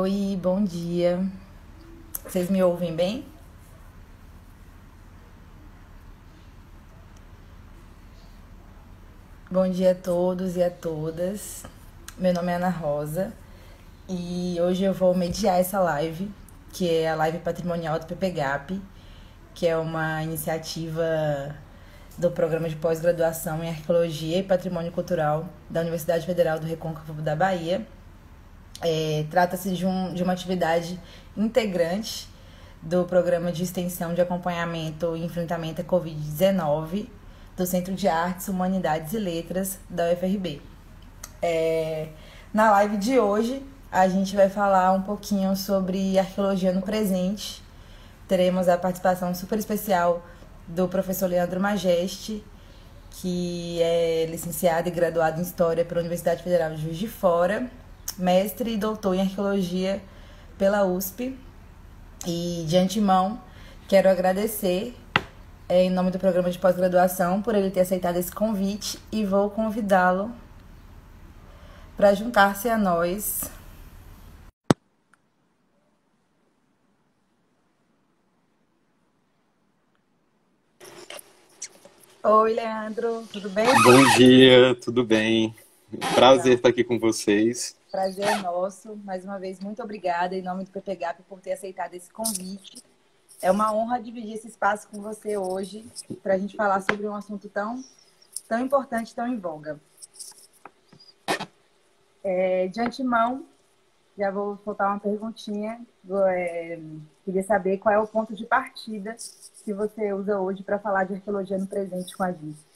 Oi, bom dia. Vocês me ouvem bem? Bom dia a todos e a todas. Meu nome é Ana Rosa e hoje eu vou mediar essa live, que é a live patrimonial do PPGAP, que é uma iniciativa do Programa de Pós-Graduação em Arqueologia e Patrimônio Cultural da Universidade Federal do Recôncavo da Bahia. Trata-se de uma atividade integrante do Programa de Extensão de Acompanhamento e Enfrentamento à Covid-19 do Centro de Artes, Humanidades e Letras da UFRB. Na live de hoje, a gente vai falar um pouquinho sobre arqueologia no presente. Teremos a participação super especial do professor Leandro Majeste, que é licenciado e graduado em História pela Universidade Federal de Juiz de Fora, mestre e doutor em Arqueologia pela USP. E, de antemão, quero agradecer, em nome do programa de pós-graduação, por ele ter aceitado esse convite e vou convidá-lo para juntar-se a nós. Oi, Leandro, tudo bem? Bom dia, tudo bem? Prazer Então, estar aqui com vocês. prazer é nosso. Mais uma vez, muito obrigada em nome do PPGAP por ter aceitado esse convite. É uma honra dividir esse espaço com você hoje para a gente falar sobre um assunto tão importante, tão em voga. De antemão, já vou soltar uma perguntinha. Queria saber qual é o ponto de partida que você usa hoje para falar de arqueologia no presente com a gente.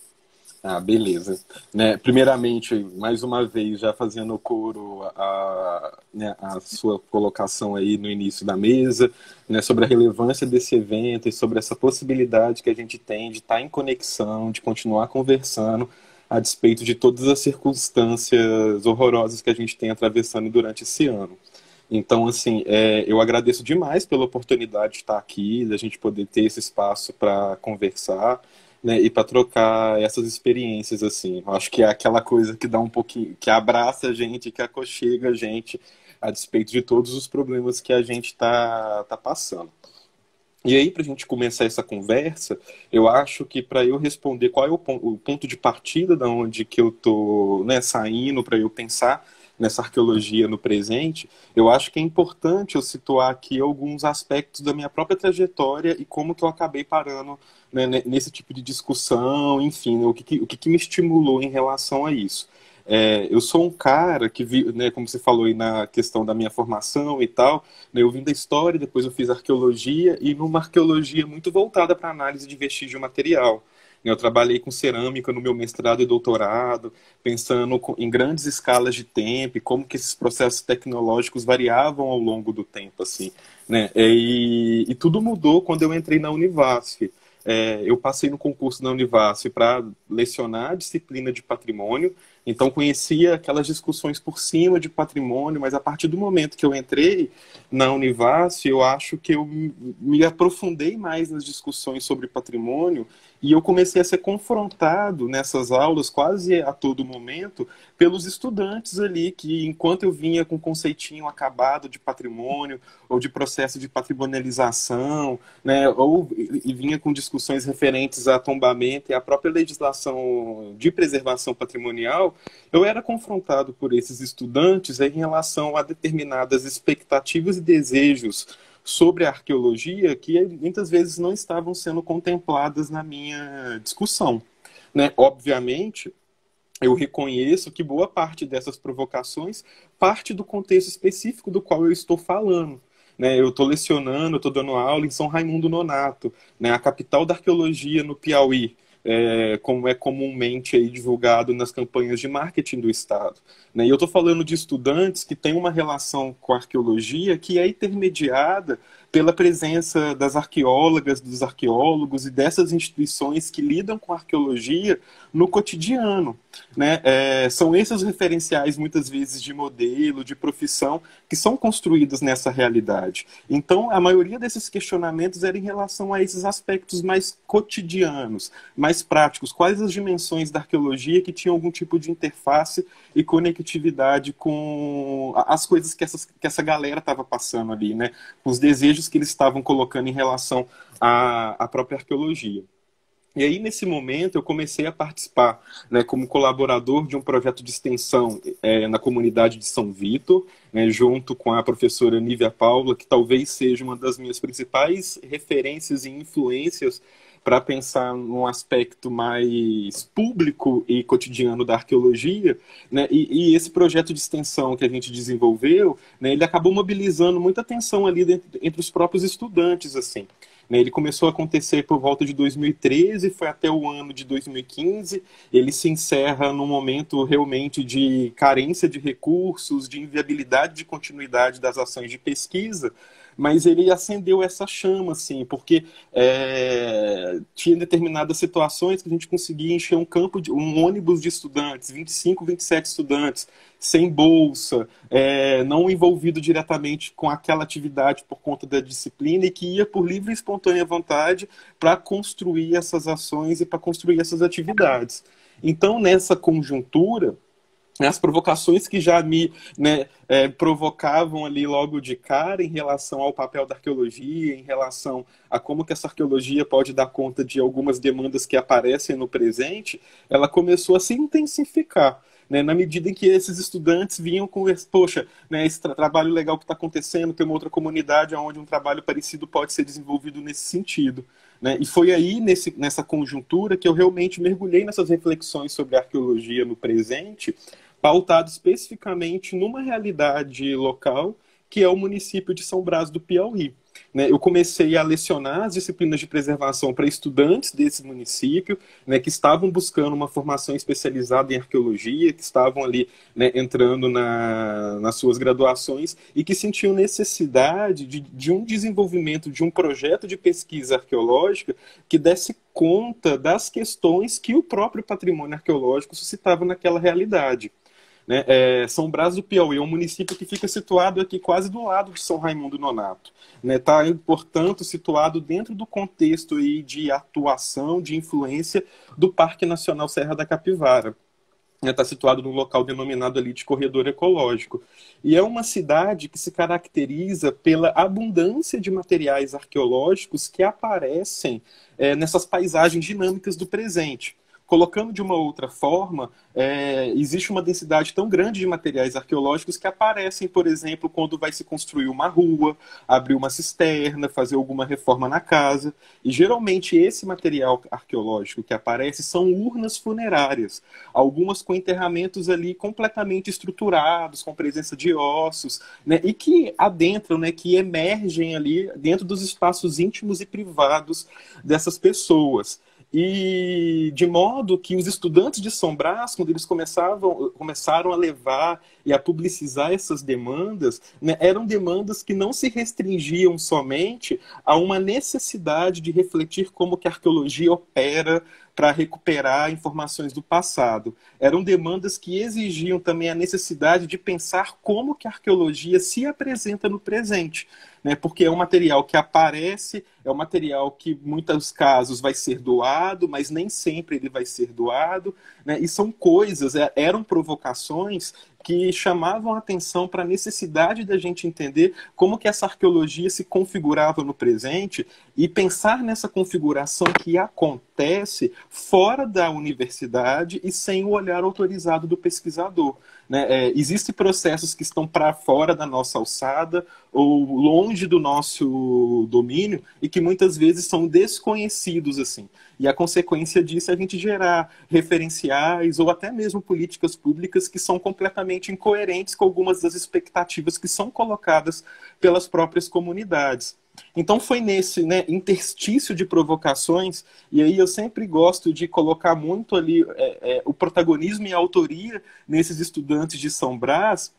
Beleza. Né, primeiramente, mais uma vez, já fazendo coro a sua colocação aí no início da mesa, né, sobre a relevância desse evento e sobre essa possibilidade que a gente tem de estar em conexão, de continuar conversando, a despeito de todas as circunstâncias horrorosas que a gente tem atravessando durante esse ano. Então, assim, eu agradeço demais pela oportunidade de estar aqui, da gente poder ter esse espaço para conversar, né, e para trocar essas experiências, assim. Eu acho que é aquela coisa que dá um pouquinho, que abraça a gente, que aconchega a gente, a despeito de todos os problemas que a gente tá passando. E aí, para a gente começar essa conversa, eu acho que para eu responder qual é o ponto de partida da onde que eu tô, né, saindo, para eu pensar nessa arqueologia no presente, eu acho que é importante eu situar aqui alguns aspectos da minha própria trajetória e como que eu acabei parando, né, nesse tipo de discussão, enfim, né, o que me estimulou em relação a isso. Eu sou um cara que, né, como você falou aí na questão da minha formação e tal, né, eu vim da história, depois eu fiz arqueologia e numa arqueologia muito voltada para análise de vestígio material. Eu trabalhei com cerâmica no meu mestrado e doutorado, pensando em grandes escalas de tempo e como que esses processos tecnológicos variavam ao longo do tempo, assim, né? E tudo mudou quando eu entrei na Univasf. Eu passei no concurso da Univasf para lecionar a disciplina de patrimônio, então conhecia aquelas discussões por cima de patrimônio, mas a partir do momento que eu entrei na Univasf, eu acho que eu me aprofundei mais nas discussões sobre patrimônio e eu comecei a ser confrontado nessas aulas quase a todo momento pelos estudantes ali que, enquanto eu vinha com um conceitinho acabado de patrimônio ou de processo de patrimonialização, né, e vinha com discussões referentes a tombamento e à própria legislação de preservação patrimonial, eu era confrontado por esses estudantes em relação a determinadas expectativas e desejos sobre a arqueologia que muitas vezes não estavam sendo contempladas na minha discussão, né? Obviamente, eu reconheço que boa parte dessas provocações parte do contexto específico do qual eu estou falando. Né, eu estou lecionando, eu estou dando aula em São Raimundo Nonato, né, a capital da arqueologia no Piauí, como é comumente aí divulgado nas campanhas de marketing do Estado. Né, e eu estou falando de estudantes que têm uma relação com a arqueologia que é intermediada pela presença das arqueólogas, dos arqueólogos e dessas instituições que lidam com a arqueologia no cotidiano, né? São esses referenciais, muitas vezes, de modelo, de profissão, que são construídos nessa realidade. Então, a maioria desses questionamentos era em relação a esses aspectos mais cotidianos, mais práticos. Quais as dimensões da arqueologia que tinham algum tipo de interface e conectividade com as coisas que essa galera estava passando ali, né? Os desejos que eles estavam colocando em relação à própria arqueologia. E aí, nesse momento, eu comecei a participar, né, como colaborador de um projeto de extensão na comunidade de São Vitor, né, junto com a professora Nívia Paula, que talvez seja uma das minhas principais referências e influências para pensar num aspecto mais público e cotidiano da arqueologia, né? E esse projeto de extensão que a gente desenvolveu, né, ele acabou mobilizando muita atenção ali entre os próprios estudantes, assim. Né? Ele começou a acontecer por volta de 2013, foi até o ano de 2015. Ele se encerra num momento realmente de carência de recursos, de inviabilidade de continuidade das ações de pesquisa, mas ele acendeu essa chama, assim, porque tinha determinadas situações que a gente conseguia encher um ônibus de estudantes, 25, 27 estudantes, sem bolsa, não envolvido diretamente com aquela atividade por conta da disciplina e que ia por livre e espontânea vontade para construir essas ações e para construir essas atividades. Então, nessa conjuntura, as provocações que já me provocavam ali logo de cara em relação ao papel da arqueologia, em relação a como que essa arqueologia pode dar conta de algumas demandas que aparecem no presente, ela começou a se intensificar. Né, na medida em que esses estudantes vinham com poxa, né, esse trabalho legal que está acontecendo, tem uma outra comunidade onde um trabalho parecido pode ser desenvolvido nesse sentido. Né? E foi aí, nessa conjuntura, que eu realmente mergulhei nessas reflexões sobre a arqueologia no presente, pautado especificamente numa realidade local, que é o município de São Brás do Piauí. Né, eu comecei a lecionar as disciplinas de preservação para estudantes desse município, né, que estavam buscando uma formação especializada em arqueologia, que estavam ali, né, entrando nas suas graduações e que sentiam necessidade de um desenvolvimento de um projeto de pesquisa arqueológica que desse conta das questões que o próprio patrimônio arqueológico suscitava naquela realidade. Né? São Brás do Piauí é um município que fica situado aqui quase do lado de São Raimundo Nonato. Está, né? Portanto, situado dentro do contexto aí de atuação, de influência do Parque Nacional Serra da Capivara. Está situado num local denominado ali de corredor ecológico. E é uma cidade que se caracteriza pela abundância de materiais arqueológicos que aparecem nessas paisagens dinâmicas do presente. Colocando de uma outra forma, existe uma densidade tão grande de materiais arqueológicos que aparecem, por exemplo, quando vai se construir uma rua, abrir uma cisterna, fazer alguma reforma na casa. E geralmente esse material arqueológico que aparece são urnas funerárias, algumas com enterramentos ali completamente estruturados, com presença de ossos, né, e que adentram, né, que emergem ali dentro dos espaços íntimos e privados dessas pessoas. E de modo que os estudantes de São Brás, quando eles começaram a levar e a publicizar essas demandas, né, eram demandas que não se restringiam somente a uma necessidade de refletir como que a arqueologia opera para recuperar informações do passado. Eram demandas que exigiam também a necessidade de pensar como que a arqueologia se apresenta no presente. Né, porque é um material que aparece, é um material que, em muitos casos, vai ser doado, mas nem sempre ele vai ser doado. Né, e são coisas, eram provocações que chamavam a atenção para a necessidade da gente entender como que essa arqueologia se configurava no presente e pensar nessa configuração que acontece fora da universidade e sem o olhar autorizado do pesquisador. Né? Existem processos que estão para fora da nossa alçada ou longe do nosso domínio e que muitas vezes são desconhecidos, assim. E a consequência disso é a gente gerar referenciais ou até mesmo políticas públicas que são completamente incoerentes com algumas das expectativas que são colocadas pelas próprias comunidades. Então foi nesse, né, interstício de provocações, e aí eu sempre gosto de colocar muito ali o protagonismo e a autoria nesses estudantes de São Brás,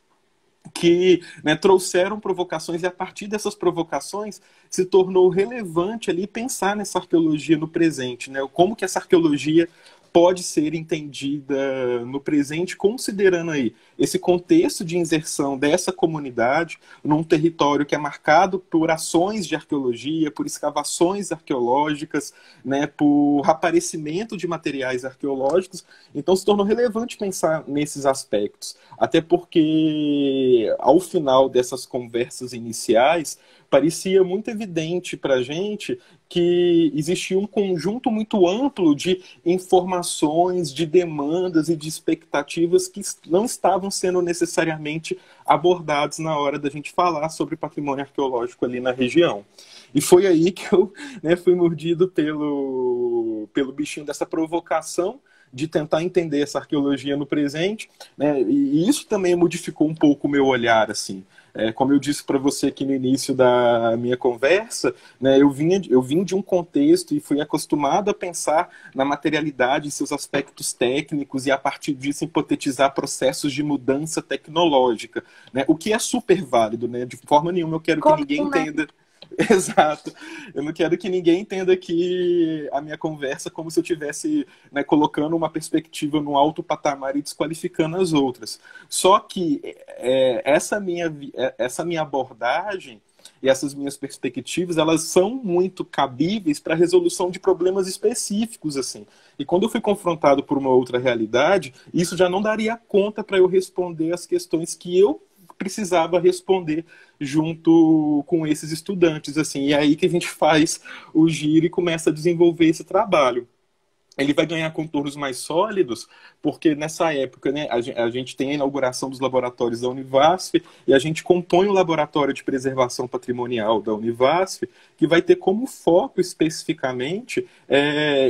que, né, trouxeram provocações, e a partir dessas provocações se tornou relevante ali pensar nessa arqueologia no presente, né? Como que essa arqueologia pode ser entendida no presente, considerando aí esse contexto de inserção dessa comunidade num território que é marcado por ações de arqueologia, por escavações arqueológicas, né, por aparecimento de materiais arqueológicos. Então se tornou relevante pensar nesses aspectos, até porque ao final dessas conversas iniciais parecia muito evidente para a gente que existia um conjunto muito amplo de informações, de demandas e de expectativas que não estavam sendo necessariamente abordados na hora da gente falar sobre patrimônio arqueológico ali na região. E foi aí que eu, né, fui mordido pelo bichinho dessa provocação de tentar entender essa arqueologia no presente, né, e isso também modificou um pouco o meu olhar, assim. Como eu disse para você aqui no início da minha conversa, né, eu vim de um contexto e fui acostumado a pensar na materialidade e seus aspectos técnicos e, a partir disso, hipotetizar processos de mudança tecnológica, né, o que é super válido, né, de forma nenhuma eu quero que ninguém entenda... Exato. Eu não quero que ninguém entenda aqui a minha conversa como se eu estivesse, né, colocando uma perspectiva no alto patamar e desqualificando as outras. Só que essa minha abordagem e essas minhas perspectivas, elas são muito cabíveis para a resolução de problemas específicos, assim. E quando eu fui confrontado por uma outra realidade, isso já não daria conta para eu responder as questões que eu precisava responder junto com esses estudantes, assim. E é aí que a gente faz o giro e começa a desenvolver esse trabalho. Ele vai ganhar contornos mais sólidos, porque nessa época, né, a gente tem a inauguração dos laboratórios da Univasf e a gente compõe o Laboratório de Preservação Patrimonial da Univasf, que vai ter como foco especificamente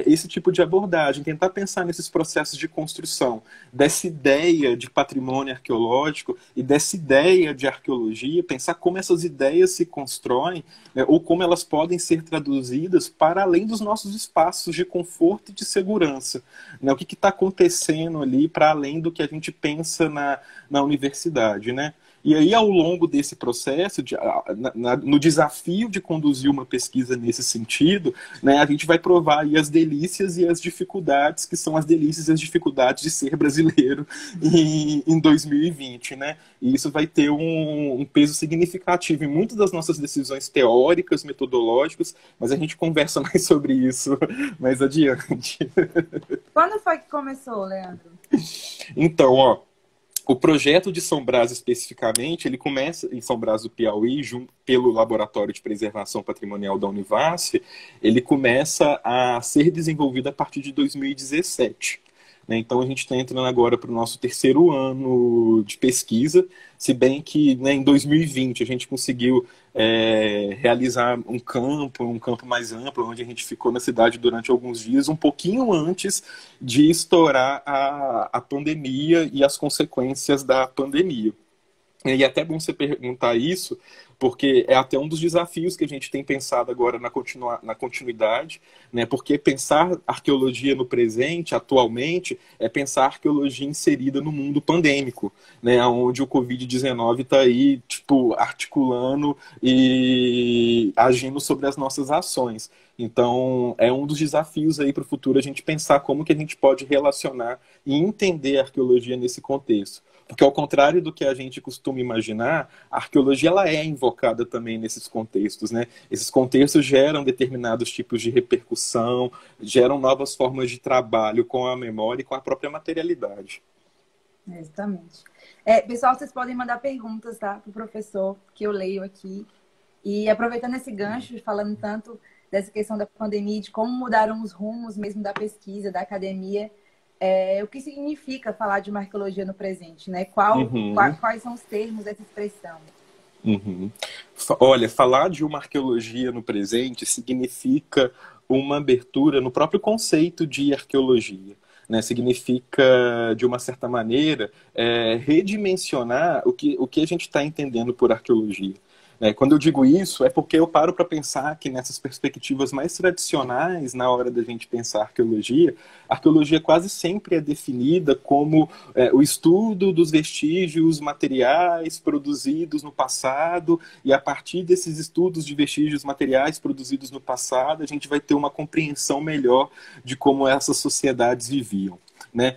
esse tipo de abordagem, tentar pensar nesses processos de construção, dessa ideia de patrimônio arqueológico e dessa ideia de arqueologia, pensar como essas ideias se constroem, né, ou como elas podem ser traduzidas para além dos nossos espaços de conforto e de segurança, né? O que está acontecendo ali para além do que a gente pensa na universidade, né? E aí, ao longo desse processo, no desafio de conduzir uma pesquisa nesse sentido, né, a gente vai provar aí as delícias e as dificuldades, que são as delícias e as dificuldades de ser brasileiro em 2020, né? E isso vai ter um peso significativo em muitas das nossas decisões teóricas, metodológicas, mas a gente conversa mais sobre isso mais adiante. Quando foi que começou, Leandro? Então, ó, o projeto de São Brás, especificamente, ele começa em São Brás do Piauí, pelo Laboratório de Preservação Patrimonial da Univasf, ele começa a ser desenvolvido a partir de 2017. Né? Então, a gente está entrando agora para o nosso terceiro ano de pesquisa, se bem que, né, em 2020 a gente conseguiu realizar um campo mais amplo, onde a gente ficou na cidade durante alguns dias, um pouquinho antes de estourar a pandemia e as consequências da pandemia. E é até bom você perguntar isso, porque é até um dos desafios que a gente tem pensado agora na continuidade, né? Porque pensar arqueologia no presente, atualmente, é pensar arqueologia inserida no mundo pandêmico, né? Onde o Covid-19 está aí, tipo, articulando e agindo sobre as nossas ações. Então, é um dos desafios aí para o futuro a gente pensar como que a gente pode relacionar e entender a arqueologia nesse contexto. Porque, ao contrário do que a gente costuma imaginar, a arqueologia ela é invocada também nesses contextos, né? Esses contextos geram determinados tipos de repercussão, geram novas formas de trabalho com a memória e com a própria materialidade. Exatamente. Pessoal, vocês podem mandar perguntas, tá, para o professor, que eu leio aqui. E aproveitando esse gancho, falando tanto dessa questão da pandemia, de como mudaram os rumos mesmo da pesquisa, da academia, o que significa falar de uma arqueologia no presente, né? Quais são os termos dessa expressão? Uhum. Olha, falar de uma arqueologia no presente significa uma abertura no próprio conceito de arqueologia. Né? Significa, de uma certa maneira, redimensionar o que a gente está entendendo por arqueologia. Quando eu digo isso, é porque eu paro para pensar que nessas perspectivas mais tradicionais, na hora da gente pensar a arqueologia quase sempre é definida como o estudo dos vestígios materiais produzidos no passado, e a partir desses estudos de vestígios materiais produzidos no passado, a gente vai ter uma compreensão melhor de como essas sociedades viviam. Né?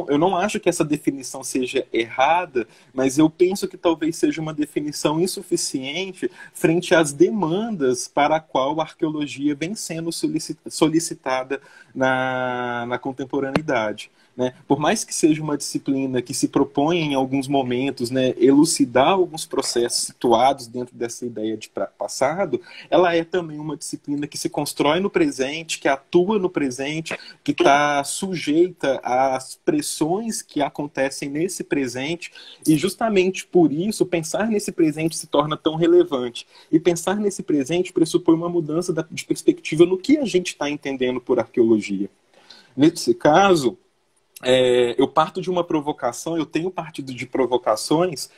Eu não acho que essa definição seja errada, mas eu penso que talvez seja uma definição insuficiente frente às demandas para a qual a arqueologia vem sendo solicitada na contemporaneidade. Né? Por mais que seja uma disciplina que se propõe em alguns momentos, né, elucidar alguns processos situados dentro dessa ideia de passado, ela é também uma disciplina que se constrói no presente, que atua no presente, que está sujeita às pressões que acontecem nesse presente, e justamente por isso pensar nesse presente se torna tão relevante. E pensar nesse presente pressupõe uma mudança de perspectiva no que a gente está entendendo por arqueologia. Nesse caso, eu parto de uma provocação, eu tenho partido de provocações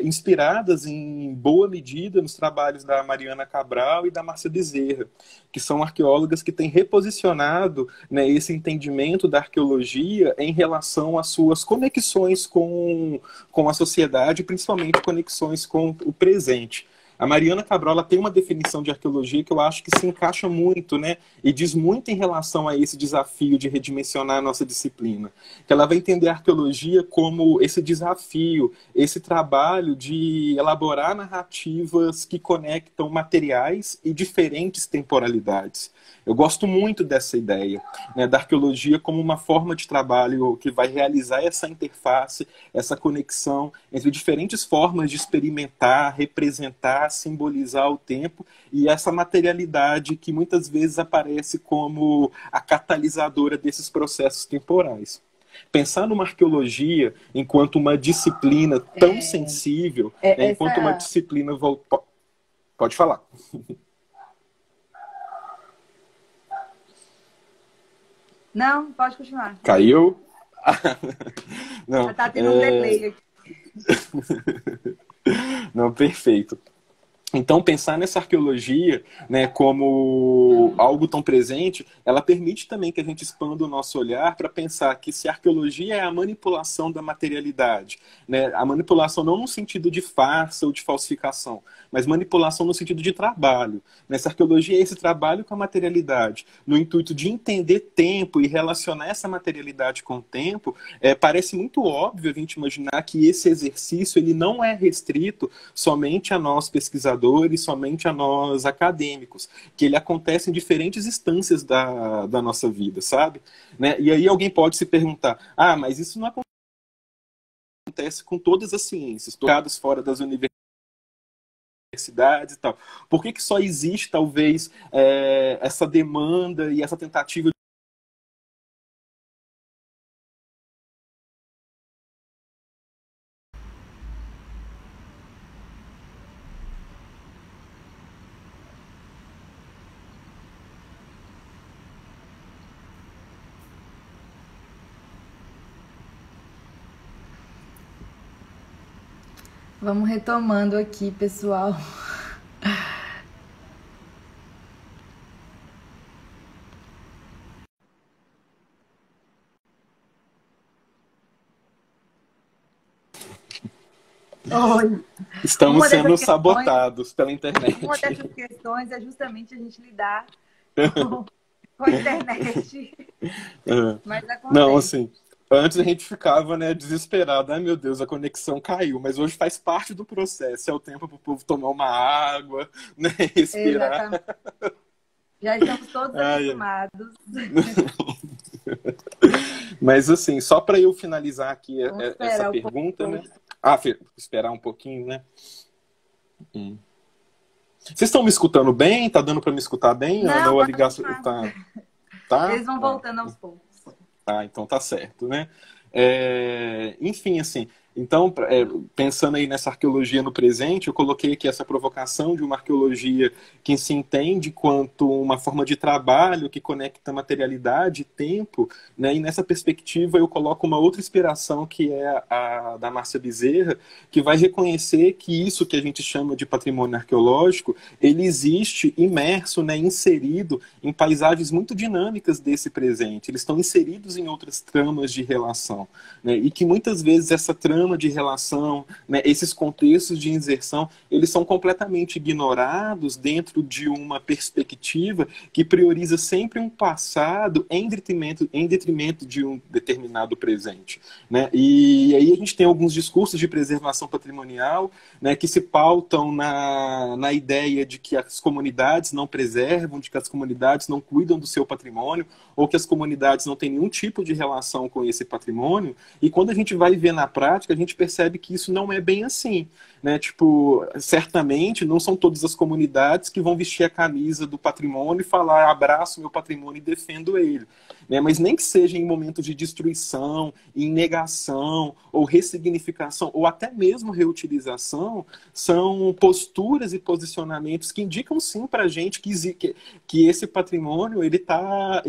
inspiradas em boa medida nos trabalhos da Mariana Cabral e da Márcia Bezerra, que são arqueólogas que têm reposicionado, né, esse entendimento da arqueologia em relação às suas conexões com a sociedade, principalmente conexões com o presente. A Mariana Cabral, ela tem uma definição de arqueologia que eu acho que se encaixa muito, né? E diz muito em relação a esse desafio de redimensionar a nossa disciplina. Que ela vai entender a arqueologia como esse desafio, esse trabalho de elaborar narrativas que conectam materiais e diferentes temporalidades. Eu gosto muito dessa ideia, né, da arqueologia como uma forma de trabalho que vai realizar essa interface, essa conexão entre diferentes formas de experimentar, representar, simbolizar o tempo e essa materialidade que muitas vezes aparece como a catalisadora desses processos temporais. Pensar numa arqueologia enquanto uma disciplina tão sensível, enquanto uma disciplina... Pode falar. Não, pode continuar. Caiu? Não, Tá tendo um delay aqui. Não, perfeito. Então, pensar nessa arqueologia, né, como algo tão presente, ela permite também que a gente expanda o nosso olhar para pensar que se a arqueologia é a manipulação da materialidade, né, a manipulação não no sentido de farsa ou de falsificação, mas manipulação no sentido de trabalho. Nessa arqueologia é esse trabalho com a materialidade, no intuito de entender tempo e relacionar essa materialidade com o tempo, parece muito óbvio a gente imaginar que esse exercício ele não é restrito somente a nós pesquisadores, somente a nós acadêmicos, que ele acontece em diferentes instâncias da nossa vida, sabe? Né? E aí alguém pode se perguntar, mas isso não acontece com todas as ciências, tocadas fora das universidades e tal. Por que só existe, talvez, essa demanda e essa tentativa Vamos retomando aqui, pessoal. Oi. Estamos sendo sabotados pela internet. Uma dessas questões é justamente a gente lidar com a internet. Mas acontece. Não, assim, antes a gente ficava, né, desesperado. Ai, meu Deus, a conexão caiu. Mas hoje faz parte do processo. É o tempo para o povo tomar uma água, né, respirar. Exatamente. Já estamos todos acostumados. Mas, assim, só para eu finalizar aqui essa pergunta, né? Esperar um pouquinho, né? Vocês estão me escutando bem? Tá dando para me escutar bem? Não, a ligação tá? Eles vão voltando aos poucos. Então tá certo, né? Enfim, assim, Então, pensando aí nessa arqueologia no presente, eu coloquei aqui essa provocação de uma arqueologia que se entende quanto uma forma de trabalho que conecta materialidade e tempo, né? E nessa perspectiva eu coloco uma outra inspiração que é a da Márcia Bezerra, que vai reconhecer que isso que a gente chama de patrimônio arqueológico, ele existe imerso, né, inserido em paisagens muito dinâmicas desse presente. Eles estão inseridos em outras tramas de relação, né? E que muitas vezes essa trama de relação, né, esses contextos de inserção, eles são completamente ignorados dentro de uma perspectiva que prioriza sempre um passado em detrimento de um determinado presente, né? E aí a gente tem alguns discursos de preservação patrimonial, né, que se pautam na ideia de que as comunidades não preservam, de que as comunidades não cuidam do seu patrimônio, ou que as comunidades não têm nenhum tipo de relação com esse patrimônio. E quando a gente vai ver na prática, a gente percebe que isso não é bem assim, né? Tipo, certamente não são todas as comunidades que vão vestir a camisa do patrimônio e falar abraço meu patrimônio e defendo ele, né? Mas nem que seja em momentos de destruição, em negação, ou ressignificação, ou até mesmo reutilização, são posturas e posicionamentos que indicam sim para a gente que esse patrimônio ele tá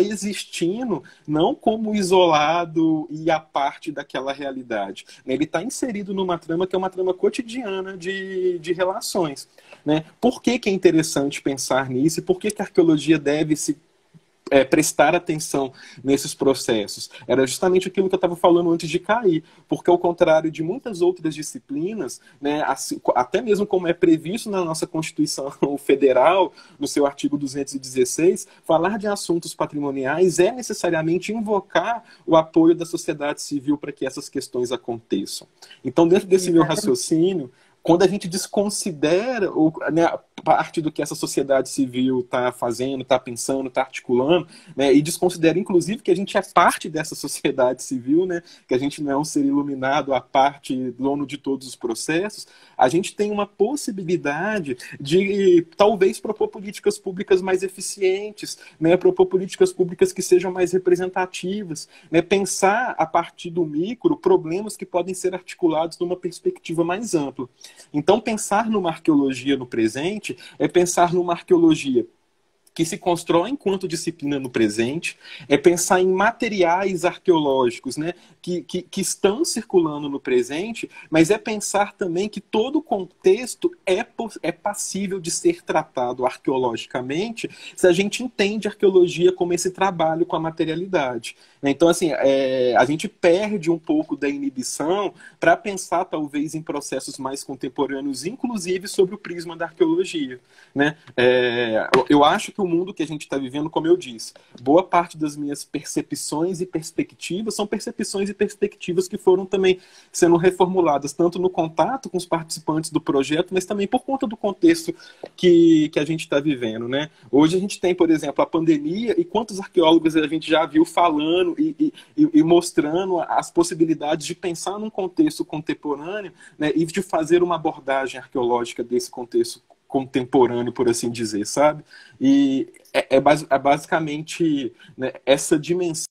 existindo não como isolado e a parte daquela realidade, né? Ele está inserido numa trama que é uma trama cotidiana de relações, né? Por que que é interessante pensar nisso e por que que a arqueologia deve se prestar atenção nesses processos? Era justamente aquilo que eu estava falando antes de cair, porque ao contrário de muitas outras disciplinas, né, assim, até mesmo como é previsto na nossa Constituição Federal, no seu artigo 216, falar de assuntos patrimoniais é necessariamente invocar o apoio da sociedade civil para que essas questões aconteçam. Então, dentro desse meu raciocínio, quando a gente desconsidera né, parte do que essa sociedade civil está fazendo, está pensando, está articulando, né, e desconsidera, inclusive, que a gente é parte dessa sociedade civil, né, que a gente não é um ser iluminado à parte, dono de todos os processos, a gente tem uma possibilidade de, talvez, propor políticas públicas mais eficientes, né, propor políticas públicas que sejam mais representativas, né, pensar a partir do micro problemas que podem ser articulados numa perspectiva mais ampla. Então, pensar numa arqueologia no presente é pensar numa arqueologia que se constrói enquanto disciplina no presente, é pensar em materiais arqueológicos, né, que estão circulando no presente, mas é pensar também que todo o contexto é passível de ser tratado arqueologicamente se a gente entende a arqueologia como esse trabalho com a materialidade. Então, assim, a gente perde um pouco da inibição para pensar, talvez, em processos mais contemporâneos, inclusive sobre o prisma da arqueologia, né? Eu acho que o mundo que a gente está vivendo, como eu disse, boa parte das minhas percepções e perspectivas são percepções e perspectivas que foram também sendo reformuladas, tanto no contato com os participantes do projeto, mas também por conta do contexto que a gente está vivendo, né? Hoje a gente tem, por exemplo, a pandemia, e quantos arqueólogos a gente já viu falando e mostrando as possibilidades de pensar num contexto contemporâneo, né, e de fazer uma abordagem arqueológica desse contexto contemporâneo, por assim dizer, sabe? E é basicamente, né, essa dimensão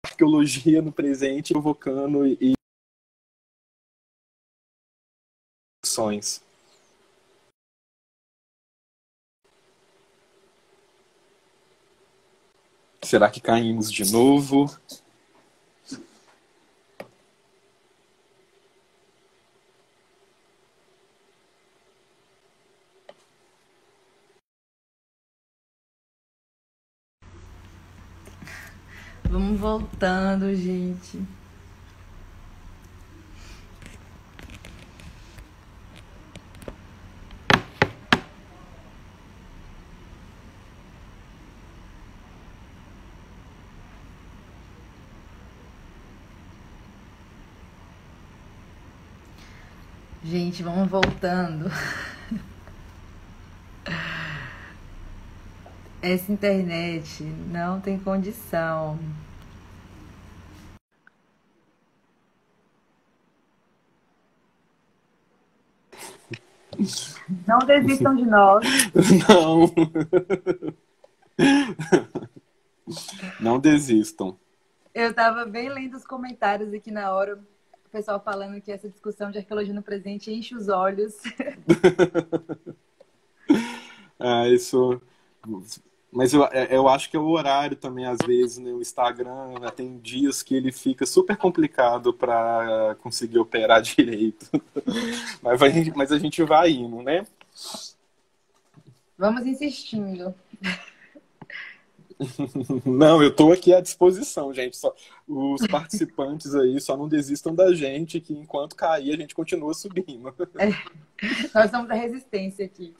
da arqueologia no presente provocando e ações. Será que caímos de novo? Vamos voltando, gente. Gente, vamos voltando. Essa internet não tem condição. Não desistam de nós. Não, não desistam. Eu estava bem lendo os comentários aqui na hora, o pessoal falando que essa discussão de arqueologia no presente enche os olhos. Ah, isso. Mas eu acho que é o horário também, às vezes, né? O Instagram, né, tem dias que ele fica super complicado para conseguir operar direito. Mas a gente vai indo, né? Vamos insistindo. Não, eu estou aqui à disposição, gente. Os participantes aí só não desistam da gente, que enquanto cair, a gente continua subindo. Nós somos a resistência aqui.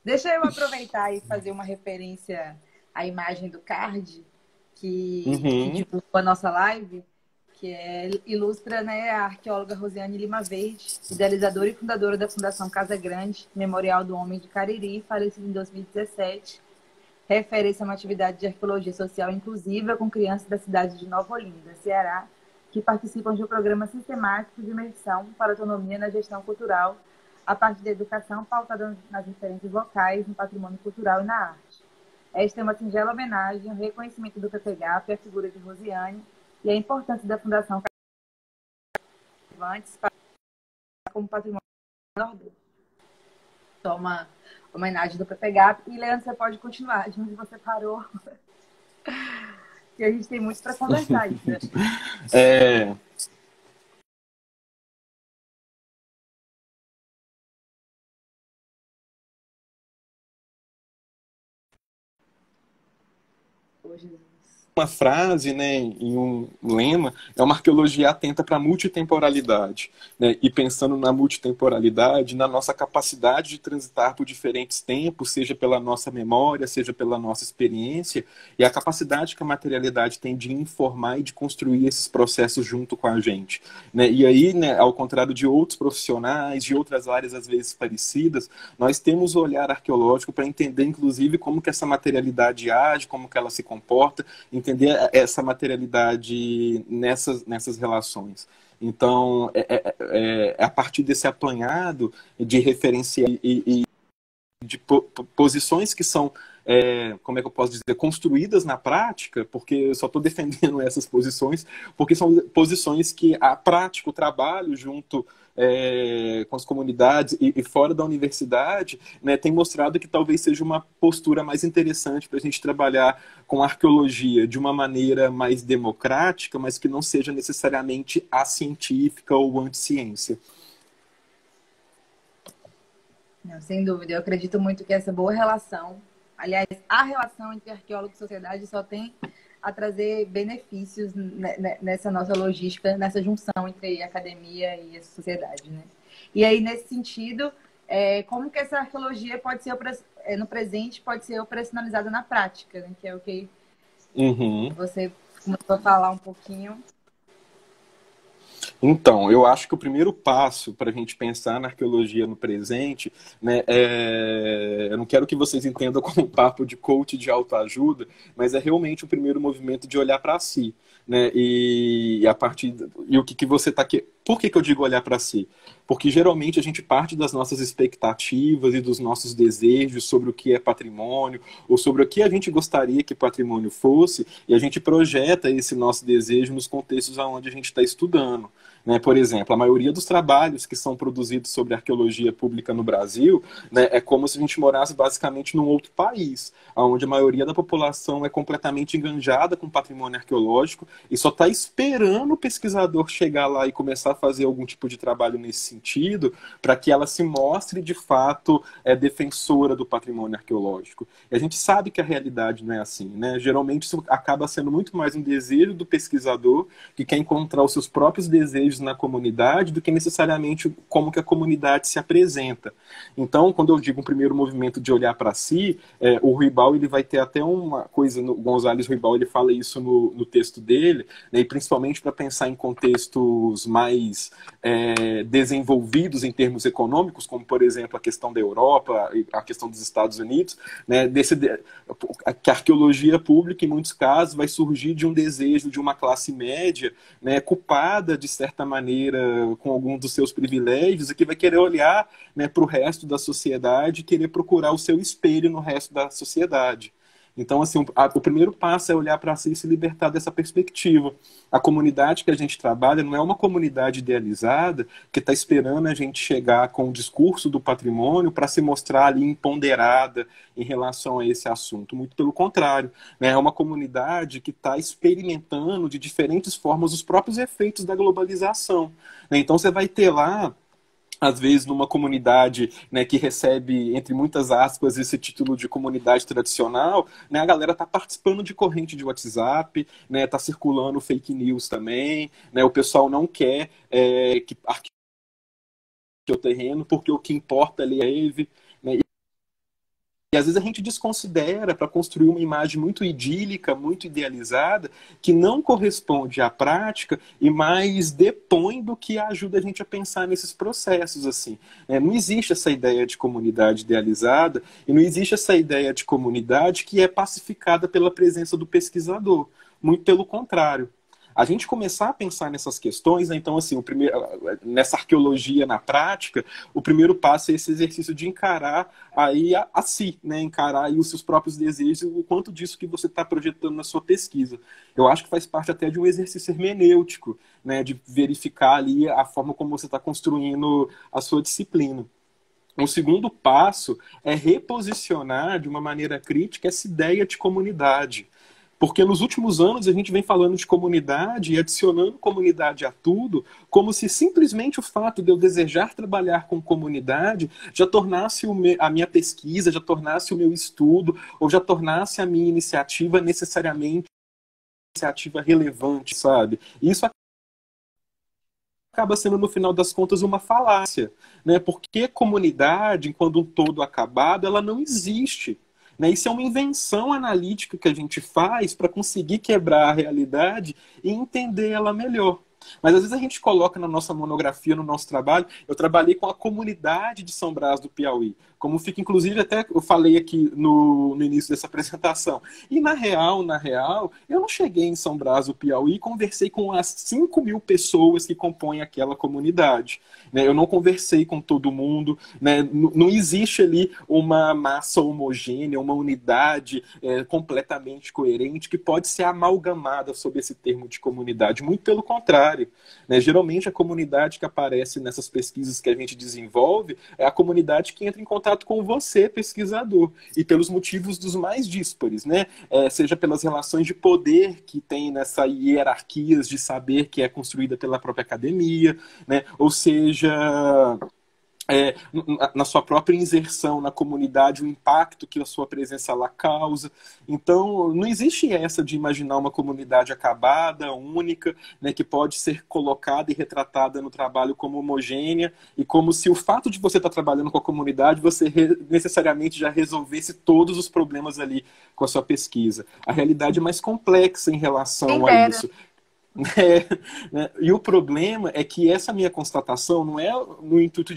Deixa eu aproveitar e fazer uma referência à imagem do card que divulgou a nossa live, que ilustra, né, a arqueóloga Rosiane Lima Verde, idealizadora e fundadora da Fundação Casa Grande, Memorial do Homem de Cariri, falecido em 2017. Refere-se a uma atividade de arqueologia social inclusiva com crianças da cidade de Nova Olinda, Ceará, que participam de um programa sistemático de imersão para autonomia na gestão cultural, a partir da educação pautada nas referências locais, no patrimônio cultural e na arte. Esta é uma singela homenagem ao reconhecimento do PPGAP, a figura de Rosiane e a importância da Fundação como patrimônio do Nordeste. Toma homenagem do PPGAP. E, Leandro, você pode continuar de onde você parou. E a gente tem muito para conversar ainda. Uma frase, né, em um lema, é uma arqueologia atenta para a multitemporalidade, né, e pensando na multitemporalidade, na nossa capacidade de transitar por diferentes tempos, seja pela nossa memória, seja pela nossa experiência, e a capacidade que a materialidade tem de informar e de construir esses processos junto com a gente, né, e aí, né, ao contrário de outros profissionais, de outras áreas às vezes parecidas, nós temos o olhar arqueológico para entender, inclusive, como que essa materialidade age, como que ela se comporta, entender essa materialidade nessas relações. Então, a partir desse apanhado de referência e de posições que são, como é que eu posso dizer, construídas na prática, porque eu só estou defendendo essas posições, porque são posições que a prática, o trabalho junto com as comunidades e fora da universidade, né, tem mostrado que talvez seja uma postura mais interessante para a gente trabalhar com a arqueologia de uma maneira mais democrática, mas que não seja necessariamente acientífica ou anti-ciência. Não, sem dúvida. Eu acredito muito que essa boa relação, aliás, a relação entre arqueólogo e sociedade só tem a trazer benefícios nessa nossa logística, nessa junção entre a academia e a sociedade, né? E aí, nesse sentido, como que essa arqueologia pode ser, no presente, pode ser operacionalizada na prática, né? Que é o que você começou a falar um pouquinho. Então, eu acho que o primeiro passo para a gente pensar na arqueologia no presente, né, eu não quero que vocês entendam como um papo de coach de autoajuda, mas é realmente o primeiro movimento de olhar para si, né, e a partir e o que você está aqui. Por que eu digo olhar para si? Porque geralmente a gente parte das nossas expectativas e dos nossos desejos sobre o que é patrimônio, ou sobre o que a gente gostaria que patrimônio fosse, e a gente projeta esse nosso desejo nos contextos onde a gente está estudando. Né? Por exemplo, a maioria dos trabalhos que são produzidos sobre arqueologia pública no Brasil, né, é como se a gente morasse basicamente num outro país, onde a maioria da população é completamente enganjada com patrimônio arqueológico e só está esperando o pesquisador chegar lá e começar a fazer algum tipo de trabalho nesse sentido, para que ela se mostre de fato defensora do patrimônio arqueológico. E a gente sabe que a realidade não é assim, né? Geralmente isso acaba sendo muito mais um desejo do pesquisador, que quer encontrar os seus próprios desejos na comunidade, do que necessariamente como que a comunidade se apresenta. Então, quando eu digo um primeiro movimento de olhar para si, o Ruibal, ele vai ter até uma coisa, o González Ruibal, ele fala isso no texto dele, né, e principalmente para pensar em contextos mais desenvolvidos em termos econômicos, como, por exemplo, a questão da Europa, a questão dos Estados Unidos, né, que a arqueologia pública, em muitos casos, vai surgir de um desejo de uma classe média, né, culpada, de certa maneira com algum dos seus privilégios e que vai querer olhar, né, para o resto da sociedade e querer procurar o seu espelho no resto da sociedade. Então, assim, o primeiro passo é olhar para si e se libertar dessa perspectiva. A comunidade que a gente trabalha não é uma comunidade idealizada que está esperando a gente chegar com o discurso do patrimônio para se mostrar ali empoderada em relação a esse assunto. Muito pelo contrário, né? É uma comunidade que está experimentando de diferentes formas os próprios efeitos da globalização, né? Então, você vai ter lá, às vezes, numa comunidade, né, que recebe, entre muitas aspas, esse título de comunidade tradicional, né, a galera está participando de corrente de WhatsApp, né, está circulando fake news também, né, o pessoal não quer que arqueie o terreno, porque o que importa ali é ele, né, e às vezes a gente desconsidera para construir uma imagem muito idílica, muito idealizada, que não corresponde à prática e mais depõe do que ajuda a gente a pensar nesses processos. Assim, né? Não existe essa ideia de comunidade idealizada e não existe essa ideia de comunidade que é pacificada pela presença do pesquisador. Muito pelo contrário. A gente começar a pensar nessas questões, né? Então, assim, nessa arqueologia na prática, o primeiro passo é esse exercício de encarar aí a si, né? Encarar aí os seus próprios desejos e o quanto disso que você está projetando na sua pesquisa. Eu acho que faz parte até de um exercício hermenêutico, né? De verificar ali a forma como você está construindo a sua disciplina. Um segundo passo é reposicionar de uma maneira crítica essa ideia de comunidade. Porque nos últimos anos a gente vem falando de comunidade e adicionando comunidade a tudo, como se simplesmente o fato de eu desejar trabalhar com comunidade já tornasse a minha pesquisa, já tornasse o meu estudo, ou já tornasse a minha iniciativa necessariamente uma iniciativa relevante, sabe? E isso acaba sendo, no final das contas, uma falácia, né? Porque comunidade, enquanto um todo acabado, ela não existe. Né? Isso é uma invenção analítica que a gente faz para conseguir quebrar a realidade e entender ela melhor. Mas às vezes a gente coloca na nossa monografia, no nosso trabalho, eu trabalhei com a comunidade de São Brás do Piauí, como fica, inclusive, até eu falei aqui no início dessa apresentação. E na real, eu não cheguei em São Brás do Piauí e conversei com as 5.000 pessoas que compõem aquela comunidade. Né? Eu não conversei com todo mundo, né? Não existe ali uma massa homogênea, uma unidade completamente coerente que pode ser amalgamada sob esse termo de comunidade. Muito pelo contrário. Né? Geralmente a comunidade que aparece nessas pesquisas que a gente desenvolve é a comunidade que entra em contato com você, pesquisador, e pelos motivos dos mais díspares, né? Seja pelas relações de poder que tem nessa hierarquias de saber que é construída pela própria academia, né? Ou seja, na sua própria inserção na comunidade, o impacto que a sua presença lá causa. Então, não existe essa de imaginar uma comunidade acabada, única, né, que pode ser colocada e retratada no trabalho como homogênea, e como se o fato de você estar trabalhando com a comunidade, você necessariamente já resolvesse todos os problemas ali com a sua pesquisa. A realidade é mais complexa em relação a isso. Né? E o problema é que essa minha constatação não é no intuito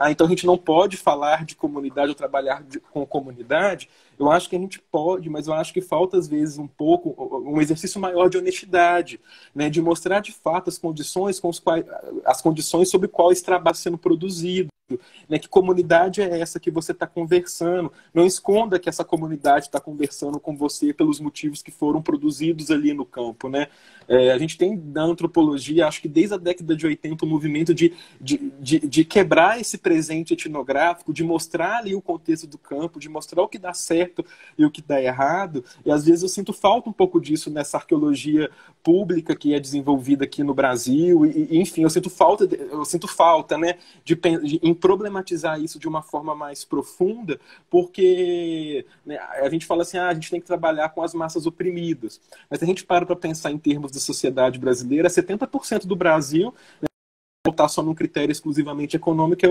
então a gente não pode falar de comunidade ou trabalhar com comunidade. Eu acho que a gente pode, mas eu acho que falta às vezes um pouco, um exercício maior de honestidade, né? De mostrar de fato as condições sobre quais esse trabalho está sendo produzido. Né? Que comunidade é essa que você está conversando? Não esconda que essa comunidade está conversando com você pelos motivos que foram produzidos ali no campo. Né? A gente tem na antropologia, acho que desde a década de 80, um movimento de quebrar esse presente etnográfico, de mostrar ali o contexto do campo, de mostrar o que dá certo e o que dá errado. E às vezes eu sinto falta um pouco disso nessa arqueologia pública que é desenvolvida aqui no Brasil. Enfim, eu sinto falta, né, em problematizar isso de uma forma mais profunda, porque, né, a gente fala assim, a gente tem que trabalhar com as massas oprimidas. Mas se a gente para pensar em termos da sociedade brasileira, 70% do Brasil, né, botar só num critério exclusivamente econômico,